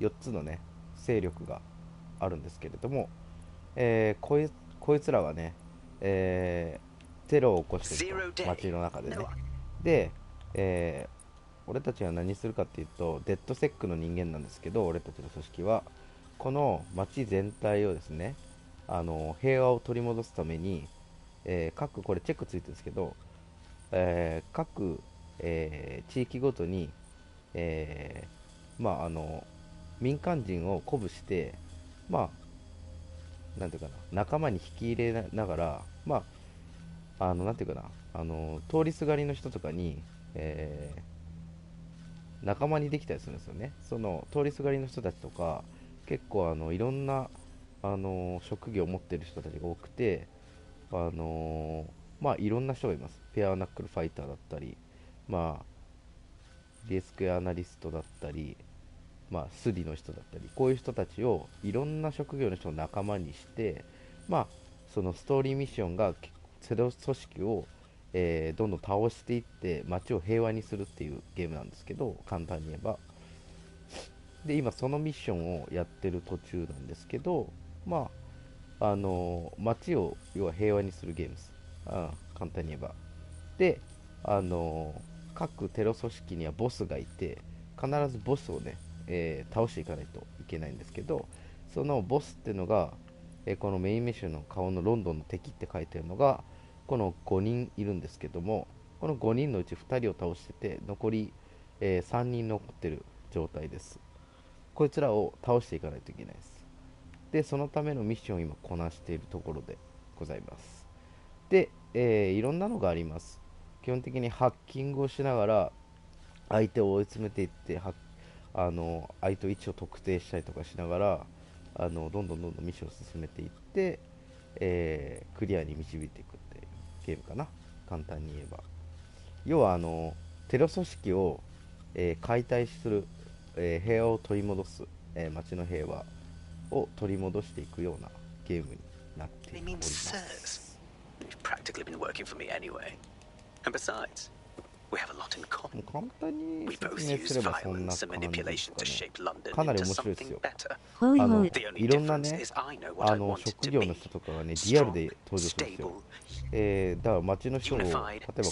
S3: 4つのね、勢力があるんですけれども、こいつらはね、テロを起こしてると、街の中でね。で、俺たちは何するかっていうと、デッドセックの人間なんですけど、俺たちの組織はこの街全体をですね、平和を取り戻すために、各これチェックついてるんですけど、各、地域ごとに、民間人を鼓舞して、なんていうかな、仲間に引き入れながら、なんていうかな、通りすがりの人とかに、仲間にできたりするんですよね。その通りすがりの人たちとか、結構いろんな職業を持ってる人たちが多くて、いろんな人がいます。ペアナックルファイターだったり、デスクアナリストだったり、スリの人だったり、こういう人たちをいろんな職業の人を仲間にして、そのストーリーミッションがテロ組織を、どんどん倒していって街を平和にするっていうゲームなんですけど、簡単に言えば。で、今そのミッションをやってる途中なんですけど、街を要は平和にするゲームです。簡単に言えば。で、各テロ組織にはボスがいて、必ずボスをね、倒していかないといけないんですけど、そのボスっていうのが、このメインミッションの顔のロンドンの敵って書いてあるのがこの5人いるんですけども、この5人のうち2人を倒してて、残り、3人残ってる状態です。こいつらを倒していかないといけないです。で、そのためのミッションを今こなしているところでございます。で、いろんなのがあります。基本的にハッキングをしながら相手を追い詰めていって、相手の位置を特定したりとかしながら、どんどんミッションを進めていって、クリアに導いていくっていうゲームかな、簡単に言えば。要はテロ組織を、解体する、平和を取り戻す、街の平和を取り戻していくようなゲームになっております。
S16: Practically been working for me anyway. And besides, we have a lot in common.
S3: 簡単に
S16: We
S3: 説
S16: both
S3: 明す
S16: use
S3: ればそんな
S16: violence
S3: 感
S16: and
S3: じで
S16: manipulation to
S3: す
S16: shape
S3: かね。
S16: London
S3: かなり
S16: into
S3: 面白いです
S16: something
S3: よ。
S16: better. The only
S3: いろんな
S16: difference
S3: ね、
S16: is I know what I want it
S3: 職
S16: to
S3: 業の
S16: be.
S3: 人とかがね、リアルで登場するんですよ。だから街の人を、例えばこ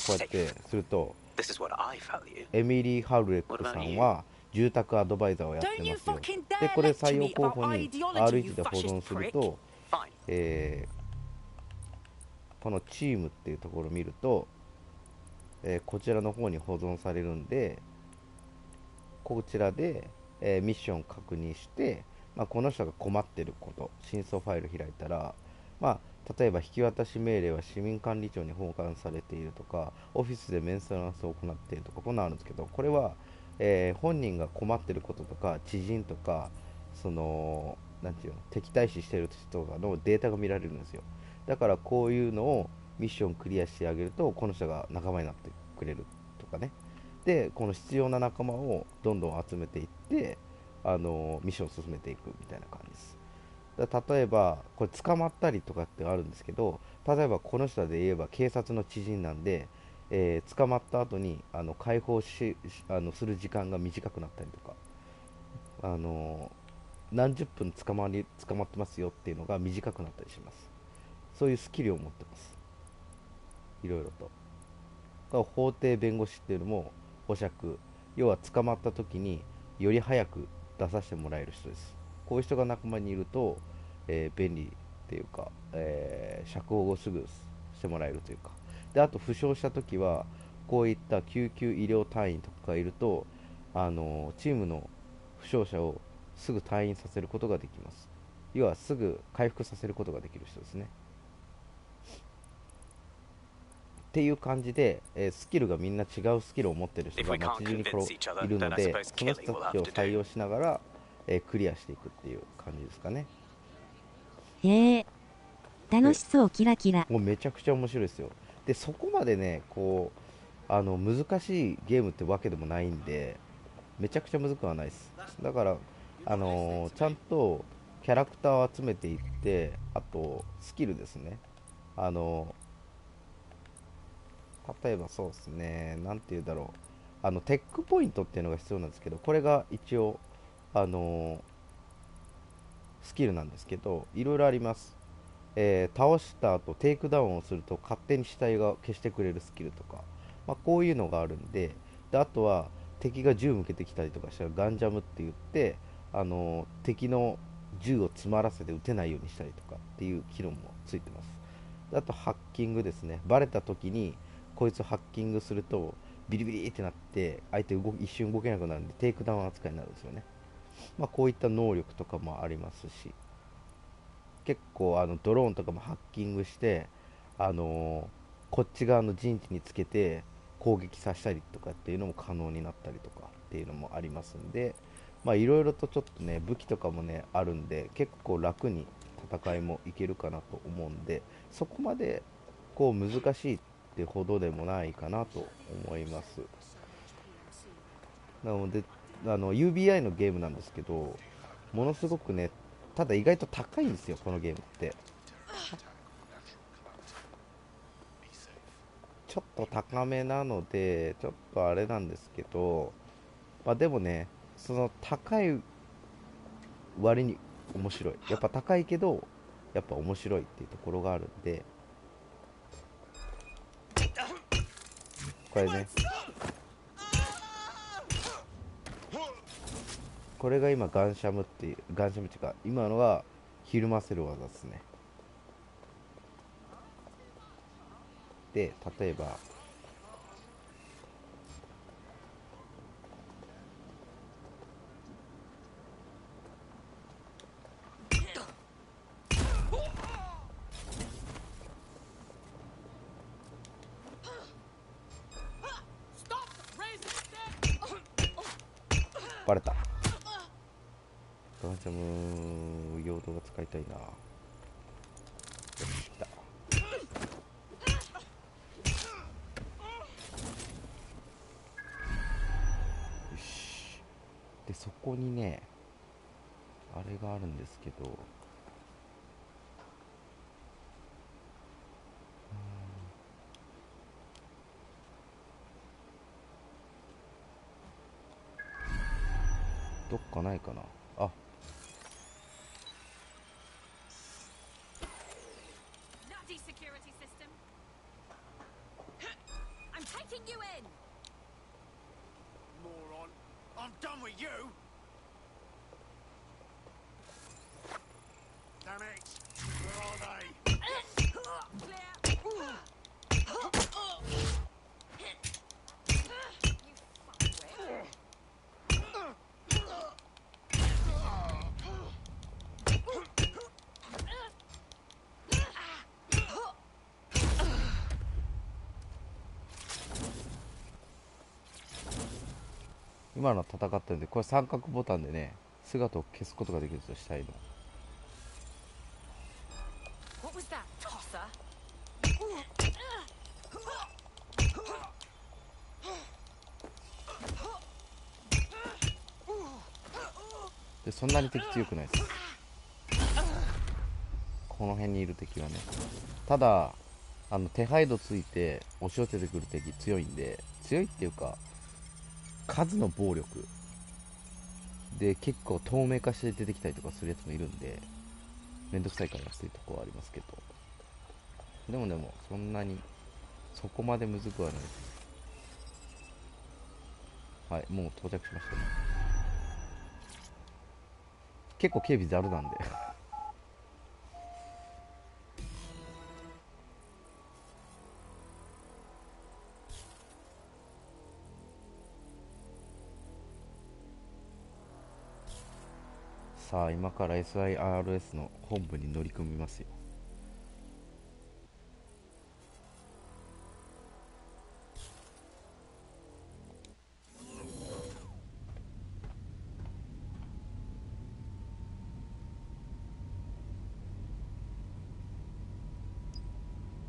S3: うやってすると、
S16: This is what I value.
S3: エミリー・ハルレックさんは住宅アドバイザーをやってますよ。で、これ採用候補に R1 で保存すると、このチームっていうところを見ると、こちらの方に保存されるんで、こちらで、ミッションを確認して、この人が困ってること、真相ファイル開いたら、例えば引き渡し命令は市民管理庁に保管されているとか、オフィスでメンテナンスを行っているとか、こんなのあるんですけど、これは、本人が困ってることとか、知人とか、なんていうの、敵対視している人とかのデータが見られるんですよ。だからこういうのをミッションクリアしてあげると、この人が仲間になってくれるとかね。で、この必要な仲間をどんどん集めていって、ミッションを進めていくみたいな感じです。例えばこれ捕まったりとかってあるんですけど、例えばこの人で言えば警察の知人なんで、捕まった後に解放する時間が短くなったりとか、何十分捕まってますよっていうのが短くなったりします。そういうスキルを持ってます、いろいろと。法廷弁護士っていうのも保釈、要は捕まった時により早く出させてもらえる人です。こういう人が仲間にいると、便利っていうか、釈放をすぐしてもらえるというか。で、あと負傷した時はこういった救急医療隊員とかがいると、チームの負傷者をすぐ退院させることができます。要はすぐ回復させることができる人ですね。っていう感じで、スキルがみんな違うスキルを持ってる人が街中にいるので、その人たちを採用しながら、クリアしていくっていう感じですかね。
S20: へえ、楽しそう、キラキラ。
S3: もうめちゃくちゃ面白いですよ。で、そこまでね、難しいゲームってわけでもないんで、めちゃくちゃ難くはないです。だから、ちゃんとキャラクターを集めていって、あとスキルですね。例えばそうですね、なんていうんだろう、テックポイントっていうのが必要なんですけど、これが一応スキルなんですけど、いろいろあります。倒した後テイクダウンをすると勝手に死体が消してくれるスキルとか、こういうのがあるんで、あとは敵が銃向けてきたりとかしたらガンジャムって言って、敵の銃を詰まらせて撃てないようにしたりとかっていう機能もついてます。あとハッキングですね。バレた時にこいつをハッキングするとビリビリってなって相手一瞬動けなくなるんでテイクダウン扱いになるんですよね。こういった能力とかもありますし、結構ドローンとかもハッキングして、こっち側の陣地につけて攻撃させたりとかっていうのも可能になったりとかっていうのもありますんで、いろいろとちょっとね、武器とかもねあるんで、結構楽に戦いもいけるかなと思うんで、そこまでこう難しいってほどでもないかなと思います。なのでUBI のゲームなんですけど、ものすごくね、ただ意外と高いんですよ、このゲームって。ちょっと高めなのでちょっとあれなんですけど、でもね、その高い割に面白い。やっぱ高いけどやっぱ面白いっていうところがあるんで、これね、これが今ガンシャムっていうか、今のはひるませる技ですね。で、例えばバレた。ガンシャム用途が使いたいな。よし、来た。でそこにねあれがあるんですけど、どっかないかなあ。
S12: I'm done with you! Damn it! Where are they?
S3: Sirs 今の戦ったんで、これ三角ボタンでね姿を消すことができるんですよ、死体の。でそんなに敵強くないです、この辺にいる敵はね。ただ手配度ついて押し寄せてくる敵強いんで、強いっていうか数の暴力で結構透明化して出てきたりとかするやつもいるんで、めんどくさいかなっていうところはありますけど、でもそんなにそこまでむずくはないです。はい、もう到着しましたね。結構警備ざるなんでさあ今から SIRS の本部に乗り組みますよ。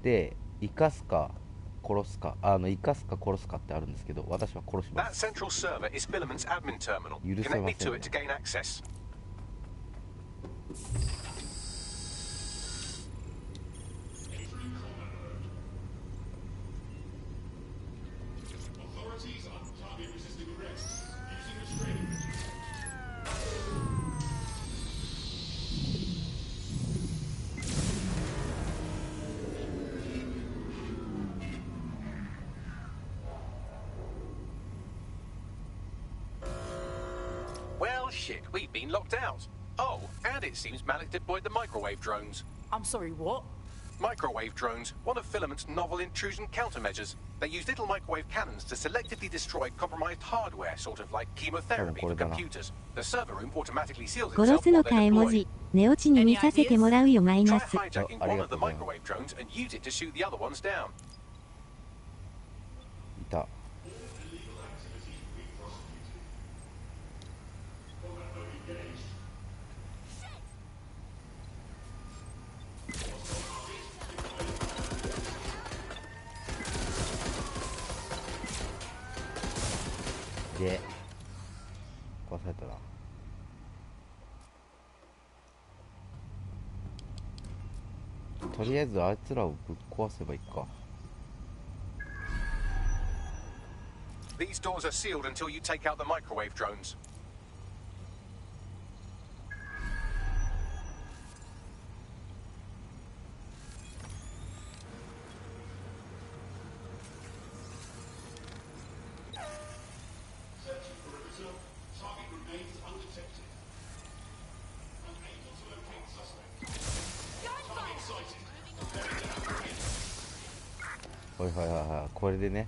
S3: で生かすか殺すか、生かすか殺すかってあるんですけど、私は殺します。
S6: That central server is Filament's admin terminal.
S3: 許せ
S6: Connect
S3: ま
S6: me
S3: せん
S6: to
S3: ね。
S6: it to gain access. Well, shit, we've been locked out. Oh, and it seems Malik deployed the microwave drones.
S5: I'm sorry, what?
S6: Microwave drones, one of Filament's novel intrusion countermeasures. They use little microwave cannons to selectively destroy compromised hardware, sort of like chemotherapy for computers. The server room automatically seals
S20: 殺
S6: itself
S20: すの
S6: while
S20: か
S6: they're
S20: 絵文字
S6: deployed.
S20: 寝落ちに見させてもらうよマイ
S6: Try
S20: ナス
S6: hijacking one of the microwave drones and use it to shoot the other ones down.
S3: いた。で壊されたな。とりあえずあいつらをぶっ壊せばいいか。
S6: These doors are sealed until you take out the microwave drones.
S3: はい、これでね。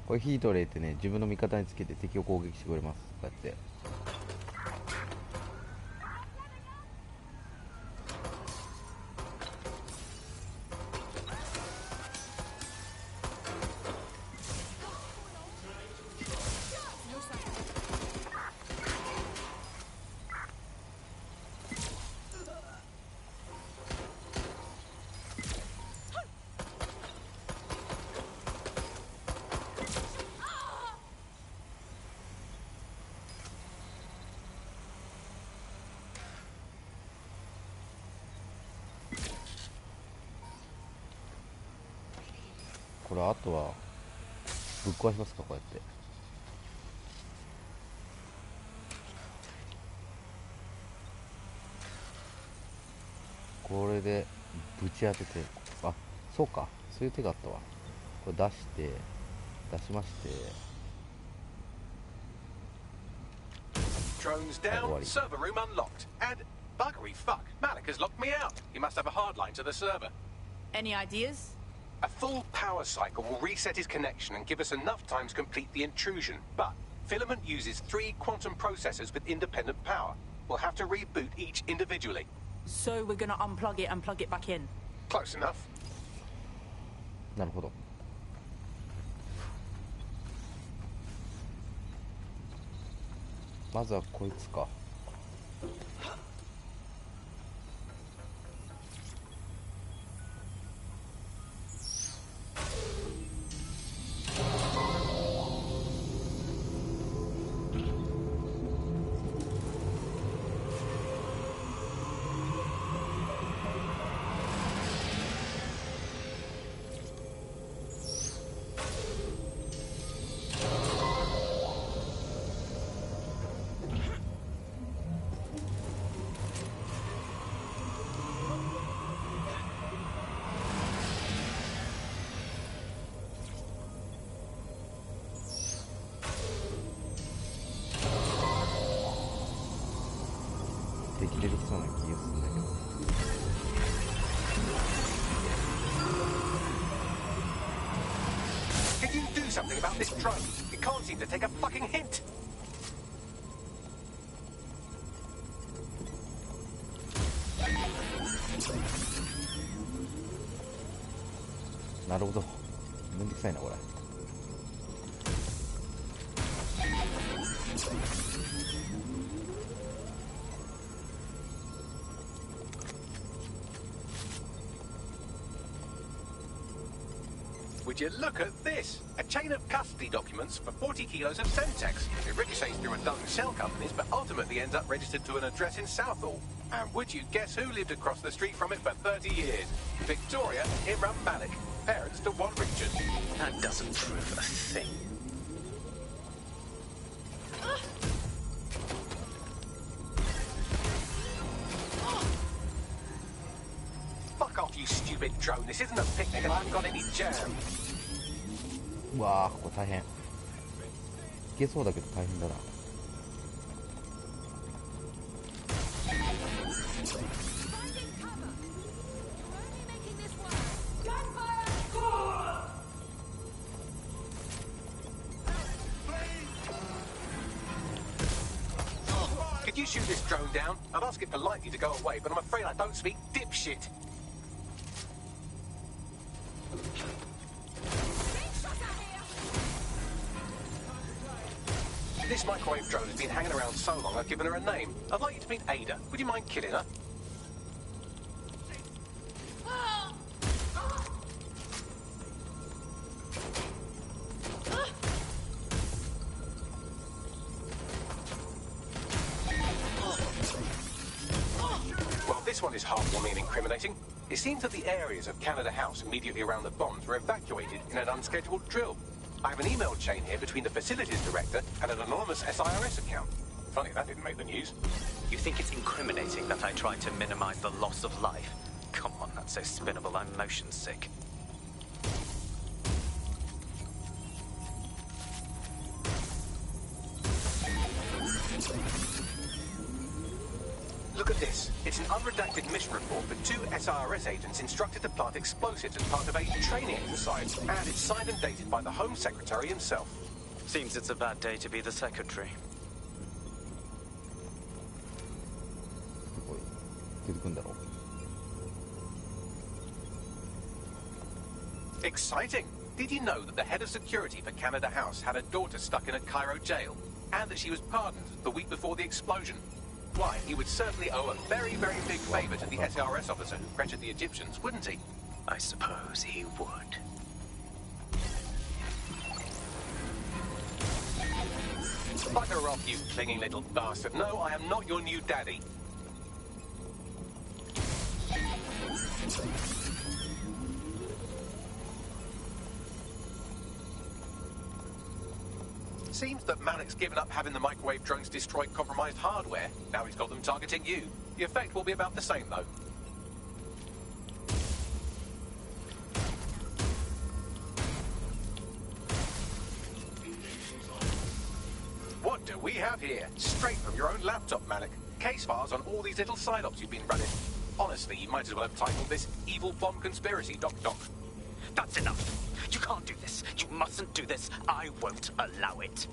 S3: これヒートレイってね、自分の味方につけて敵を攻撃してくれます。こうやって。これあとはぶっ壊しますか、こうやって。これでぶち当てて、あ、そうか、そういう手があったわ。これ出しまして、
S6: Drones down, server room unlocked, and buggery fuck, Malik has locked me out. He must have a hard line to the server.
S5: Any ideas?
S6: A full power cycle will reset his connection and give us enough time to complete the intrusion. But Filament uses 3 quantum processors with independent power. We'll have to reboot each individually.
S5: So we're gonna unplug it and plug it back in?
S6: Close enough.
S3: なるほど。まずはこいつか。できれるそうな気がするんだけど。
S6: Can you do something about this drone? It can't seem to take a fucking hint.
S3: なるほど。めんどくさいなこれ。
S6: Would you look at this? A chain of custody documents for 40 kilos of Semtex. It ricochets through a dozen shell companies, but ultimately ends up registered to an address in Southall. And would you guess who lived across the street from it for 30 years? Victoria Imran Malik, parents to one Richard.
S16: That doesn't prove a thing.
S6: Fuck off, you stupid drone. This isn't a picnic and I haven't got any jam.
S3: うわあ、ここ大変。いけそうだけど大変だな。
S6: Could you shoot this drone down? I'd ask it politely to go away, but I'm afraid I don't speak dipshit. This microwave drone has been hanging around so long I've given her a name. I'd like you to meet Ada. Would you mind killing her? Well, this one is heartwarming and incriminating. It seems that the areas of Canada House immediately around the bombs were evacuated in an unscheduled drill. I have an email chain here between the facilities director and an anonymous SIRS account. Funny that didn't make the news.
S16: You think it's incriminating that I tried to minimize the loss of life? Come on, that's so spinnable, I'm motion sick.
S6: Look at this. It's an unredacted mission report for 2 SIRS agents instructed to plant explosives as part of a training exercise, and it's signed and dated by the Home Secretary himself.
S16: Seems it's a bad day to be the secretary.
S6: Exciting! Did you know that the head of security for Canada House had a daughter stuck in a Cairo jail, and that she was pardoned the week before the explosion? Why, he would certainly owe a very, very big favour to the SRS officer who pressured the Egyptians, wouldn't he?
S16: I suppose he would.
S6: Bugger off, you clinging little bastard. No, I am not your new daddy. seems that Malik's given up having the microwave drones destroy compromised hardware. Now he's got them targeting you. The effect will be about the same, though. What do we have here? Straight from your own laptop, Malik. Case files on all these little side-ops you've been running. Honestly, you might as well have titled this Evil Bomb Conspiracy, Doc.
S16: That's enough. You can't do this. You mustn't do this. I won't allow it.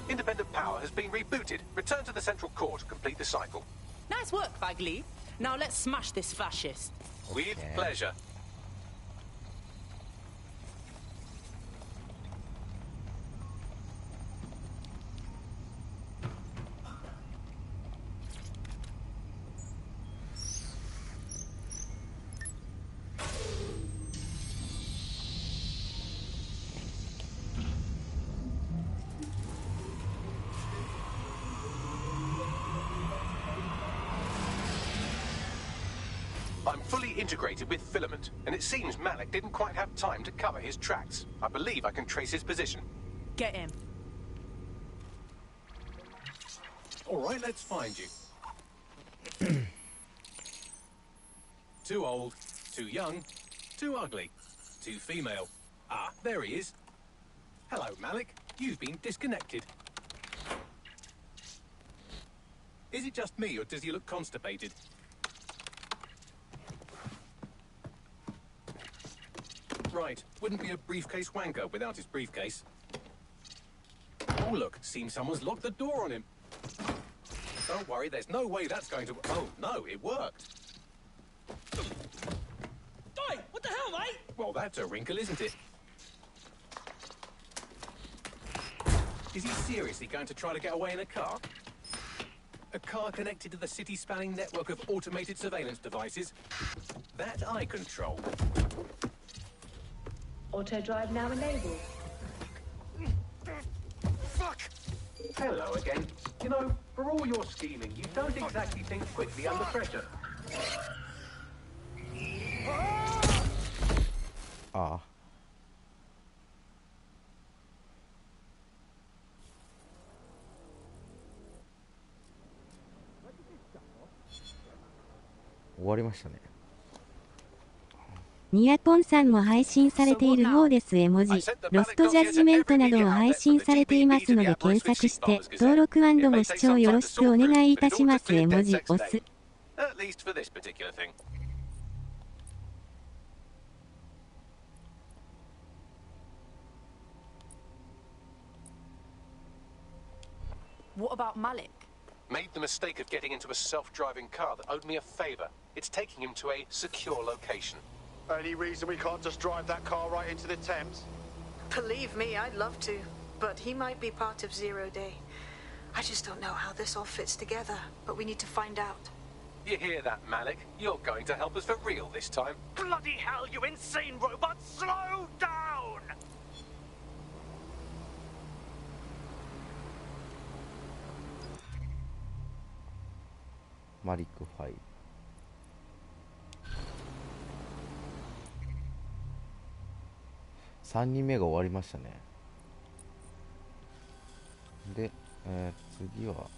S6: Independent power has been rebooted. Return to the central core to complete the cycle.
S5: Nice work, Bagley. Now let's smash this fascist.
S6: With pleasure. I'm fully integrated with Filament, and it seems Malik didn't quite have time to cover his tracks. I believe I can trace his position.
S5: Get him.
S6: All right, let's find you. Too old, too young, too ugly, too female. Ah, there he is. Hello, Malik. You've been disconnected. Is it just me, or does he look constipated? Right, wouldn't be a briefcase wanker without his briefcase. Oh look, seems someone's locked the door on him. Don't worry, there's no way that's going to... Oh, no, it worked.
S15: Oi, what the hell, mate?
S6: Well, that's a wrinkle, isn't it? Is he seriously going to try to get away in a car? A car connected to the city-spanning network of automated surveillance devices? That I control.
S21: Auto drive now enabled.
S6: Fuck! Hello again. You know, for all your scheming, you don't exactly think quickly under pressure.
S3: Ah.終わりましたね。
S20: ニアコンさんも配信されているようです絵文字、ロストジャッジメントなども配信されていますので検索して、登録&ご視聴よろしくお願いいたします絵文字、押す。
S6: At least for this particular thing.
S5: What about Malik?
S6: Made the mistake of getting into a self-driving car that owed me a favor. It's taking him to a secure location.
S12: Any reason we can't just drive that car right into the Thames?
S8: Believe me, I'd love to. But he might be part of Zero Day. I just don't know how this all fits together. But we need to find out.
S6: You hear that, Malik? You're going to help us for real this time.
S15: Bloody hell, you insane robot! Slow down!
S3: Marik ファイル。3人目が終わりましたね。で、次は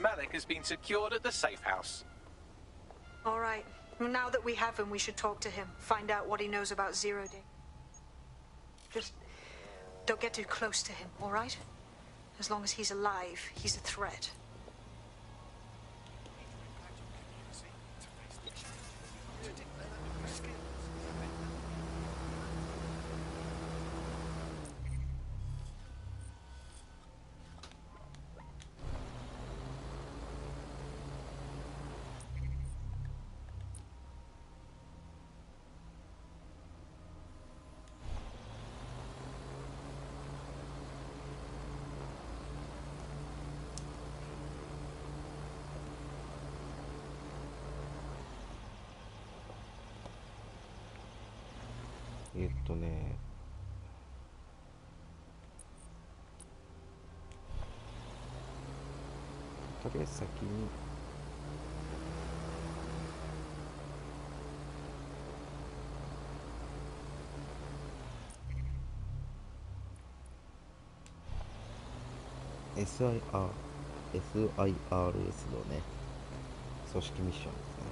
S6: Malik has been secured at the safe house.
S8: All right. Now that we have him, we should talk to him. Find out what he knows about Zero Day. Just don't get too close to him, all right? As long as he's alive, he's a threat.
S3: とりあえず先にSIRS のね、組織ミッションですね。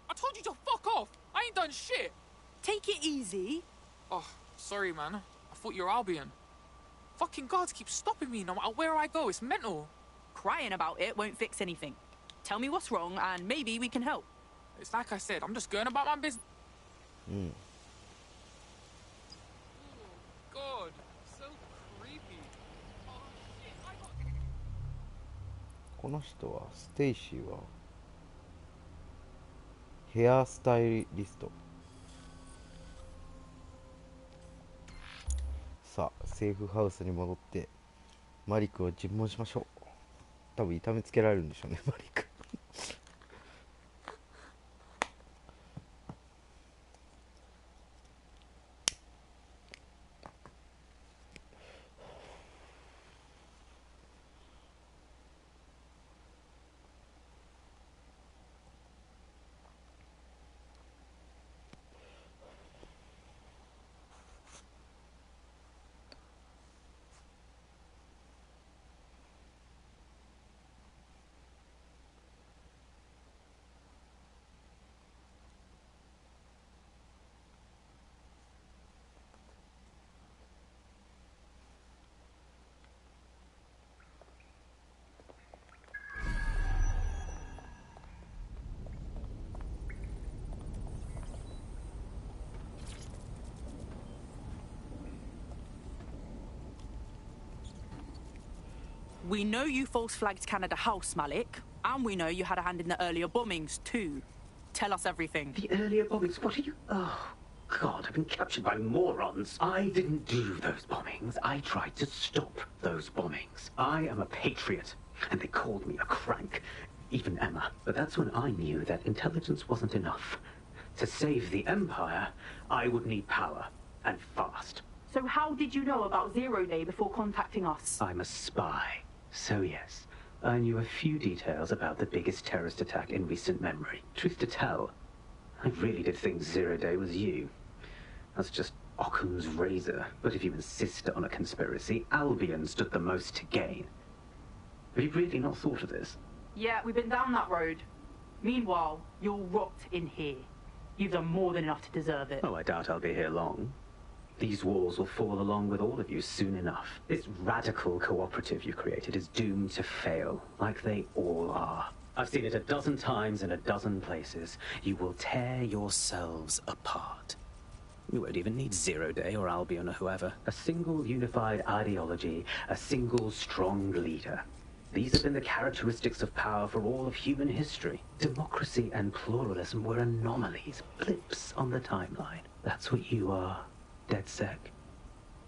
S4: I told you to fuck off! I ain't done shit!
S14: Take it easy.
S4: Oh, sorry, man. I thought you were Albion. Fucking guards keep stopping me no matter where I go. It's mental.
S14: Crying about it won't fix anything. Tell me what's wrong and maybe we can help.
S4: It's like I said, I'm just going about my business. God, so creepy. Oh, shit, I got...
S3: この人はステイシーはヘアスタイリスト。さあセーフハウスに戻ってマリクを尋問しましょう。多分痛めつけられるんでしょうね、マリク。
S14: We know you false flagged Canada House, Malik, and we know you had a hand in the earlier bombings too. Tell us everything.
S16: The earlier bombings? What are you... Oh, God, I've been captured by morons. I didn't do those bombings. I tried to stop those bombings. I am a patriot, and they called me a crank. Even Emma. But that's when I knew that intelligence wasn't enough. To save the Empire, I would need power, and fast.
S14: So how did you know about Zero Day before contacting us?
S16: I'm a spy. So yes, I knew a few details about the biggest terrorist attack in recent memory. Truth to tell, I really did think Zero Day was you. That's just Occam's razor. But if you insist on a conspiracy, Albion stood the most to gain. Have you really not thought of this?
S14: Yeah, we've been down that road. Meanwhile, you're rot in here. You've done more than enough to deserve it.
S16: Oh, I doubt I'll be here long. These walls will fall along with all of you soon enough. This radical cooperative you created is doomed to fail, like they all are. I've seen it a dozen times in a dozen places. You will tear yourselves apart. You won't even need Zero Day or Albion or whoever. A single unified ideology, a single strong leader. These have been the characteristics of power for all of human history. Democracy and pluralism were anomalies, blips on the timeline. That's what you are. DedSec,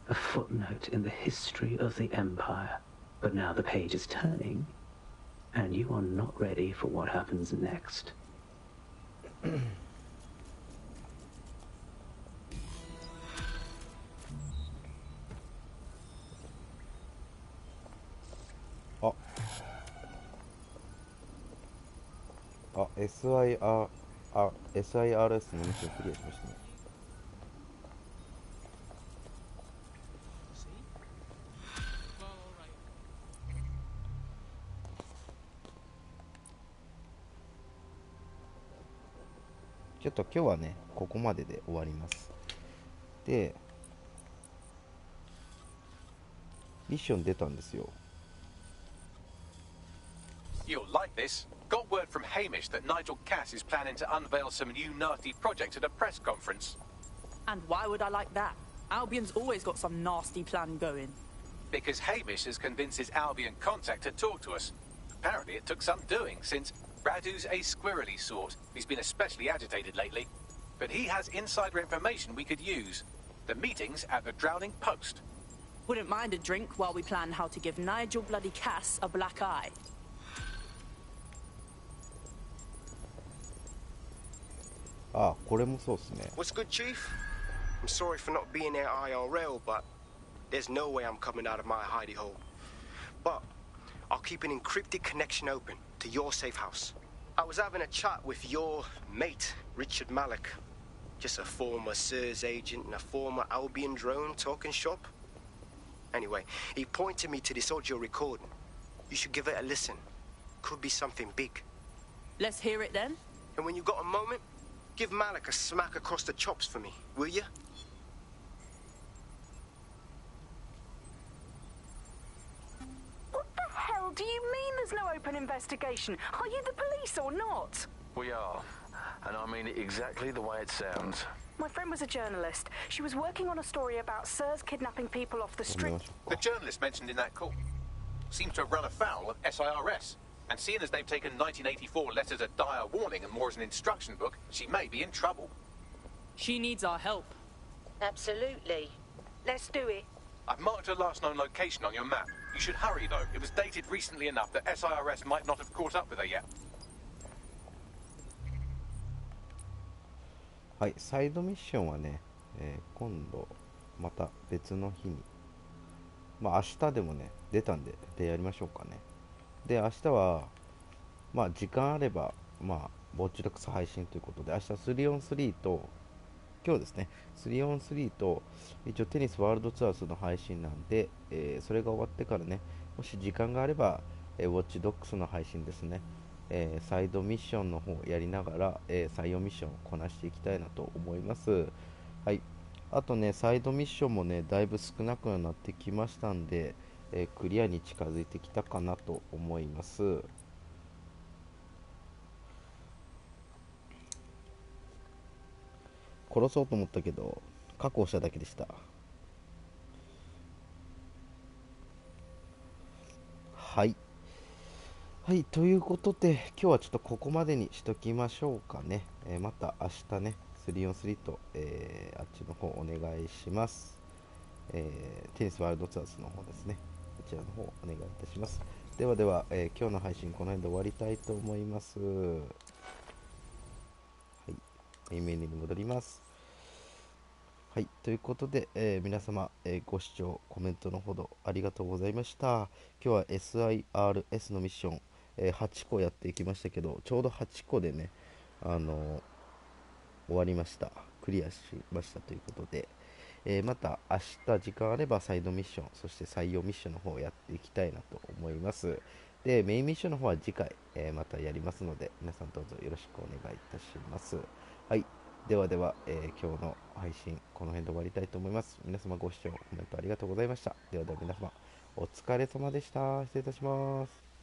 S16: a footnote in the history of the Empire. But now the page is turning, and you are not ready for what happens next.
S3: SIRS のミッションクリアしましたね。ちょっと今日はね、ここまでで終わります。で、ミッション出たんですよ。
S6: You'll like this. Got word from Hamish that Nigel Cass is planning to unveil some new nasty project at a press conference.
S14: And why would I like that?
S5: Albion's always got some nasty plan going.
S6: Because Hamish has convinced his Albion contact to talk to us. Apparently it took some doing, since Radu's a squirrely sort. He's been especially agitated lately. But he has insider information we could use. The meeting's at the Drowning Post.
S5: Wouldn't mind a drink while we plan how to give Nigel bloody Cass a black eye.
S3: Ah, これもそうですね。
S1: What's good, Chief? I'm sorry for not being there IRL, but there's no way I'm coming out of my hidey hole. But I'll keep an encrypted connection open to your safe house. I was having a chat with your mate, Richard Malik. Just a former Sirs agent and a former Albion drone talking shop. Anyway, he pointed me to this audio recording. You should give it a listen. Could be something big.
S5: Let's hear it then.
S1: And when you got a moment, give Malik a smack across the chops for me, will you?
S22: What the hell do you mean there's no open investigation? Are you the police or not?
S7: We are. And I mean it exactly the way it sounds.
S22: My friend was a journalist. She was working on a story about Sirs kidnapping people off the street.
S6: The journalist mentioned in that call seems to have run afoul of SIRS. And seeing as they've taken 1984 letters a dire warning and more as an instruction book, she may be in trouble.
S5: She needs our help.
S11: Absolutely.
S22: Let's do it.
S6: I've marked her last known location on your map. You should hurry, though. It was dated recently enough that SIRS might not have caught up with her yet.
S3: はい、サイドミッションはね、今度また別の日に、まあ明日でもね出たんでやりましょうかね。で明日はまあ時間あればまあウォッチドックス配信ということで、明日 3on3 と今日ですね 3on3 と一応テニスワールドツアーズの配信なんで、それが終わってからね、もし時間があれば、ウォッチドックスの配信ですね、サイドミッションの方やりながら、採用ミッションをこなしていきたいなと思います。はい、あとねサイドミッションもねだいぶ少なくなってきましたんで、クリアに近づいてきたかなと思います。殺そうと思ったけど確保しただけでした。はいはい、ということで今日はちょっとここまでにしときましょうかね。また明日ね 3on3 と、あっちの方お願いします。テニスワールドツアーズの方ですね、こちらの方お願いいたします。ではでは、今日の配信この辺で終わりたいと思います。はい、メインメニューに戻ります。はい、ということで、皆様、ご視聴コメントのほどありがとうございました。今日は SIRS のミッション、8個やっていきましたけど、ちょうど8個でね、終わりました。クリアしましたということで、また明日時間あればサイドミッション、そして採用ミッションの方をやっていきたいなと思います。で、メインミッションの方は次回、またやりますので、皆さんどうぞよろしくお願いいたします。はい。ではでは、今日の配信この辺で終わりたいと思います。皆様ご視聴コメントありがとうございました。ではでは皆様お疲れ様でした。失礼いたします。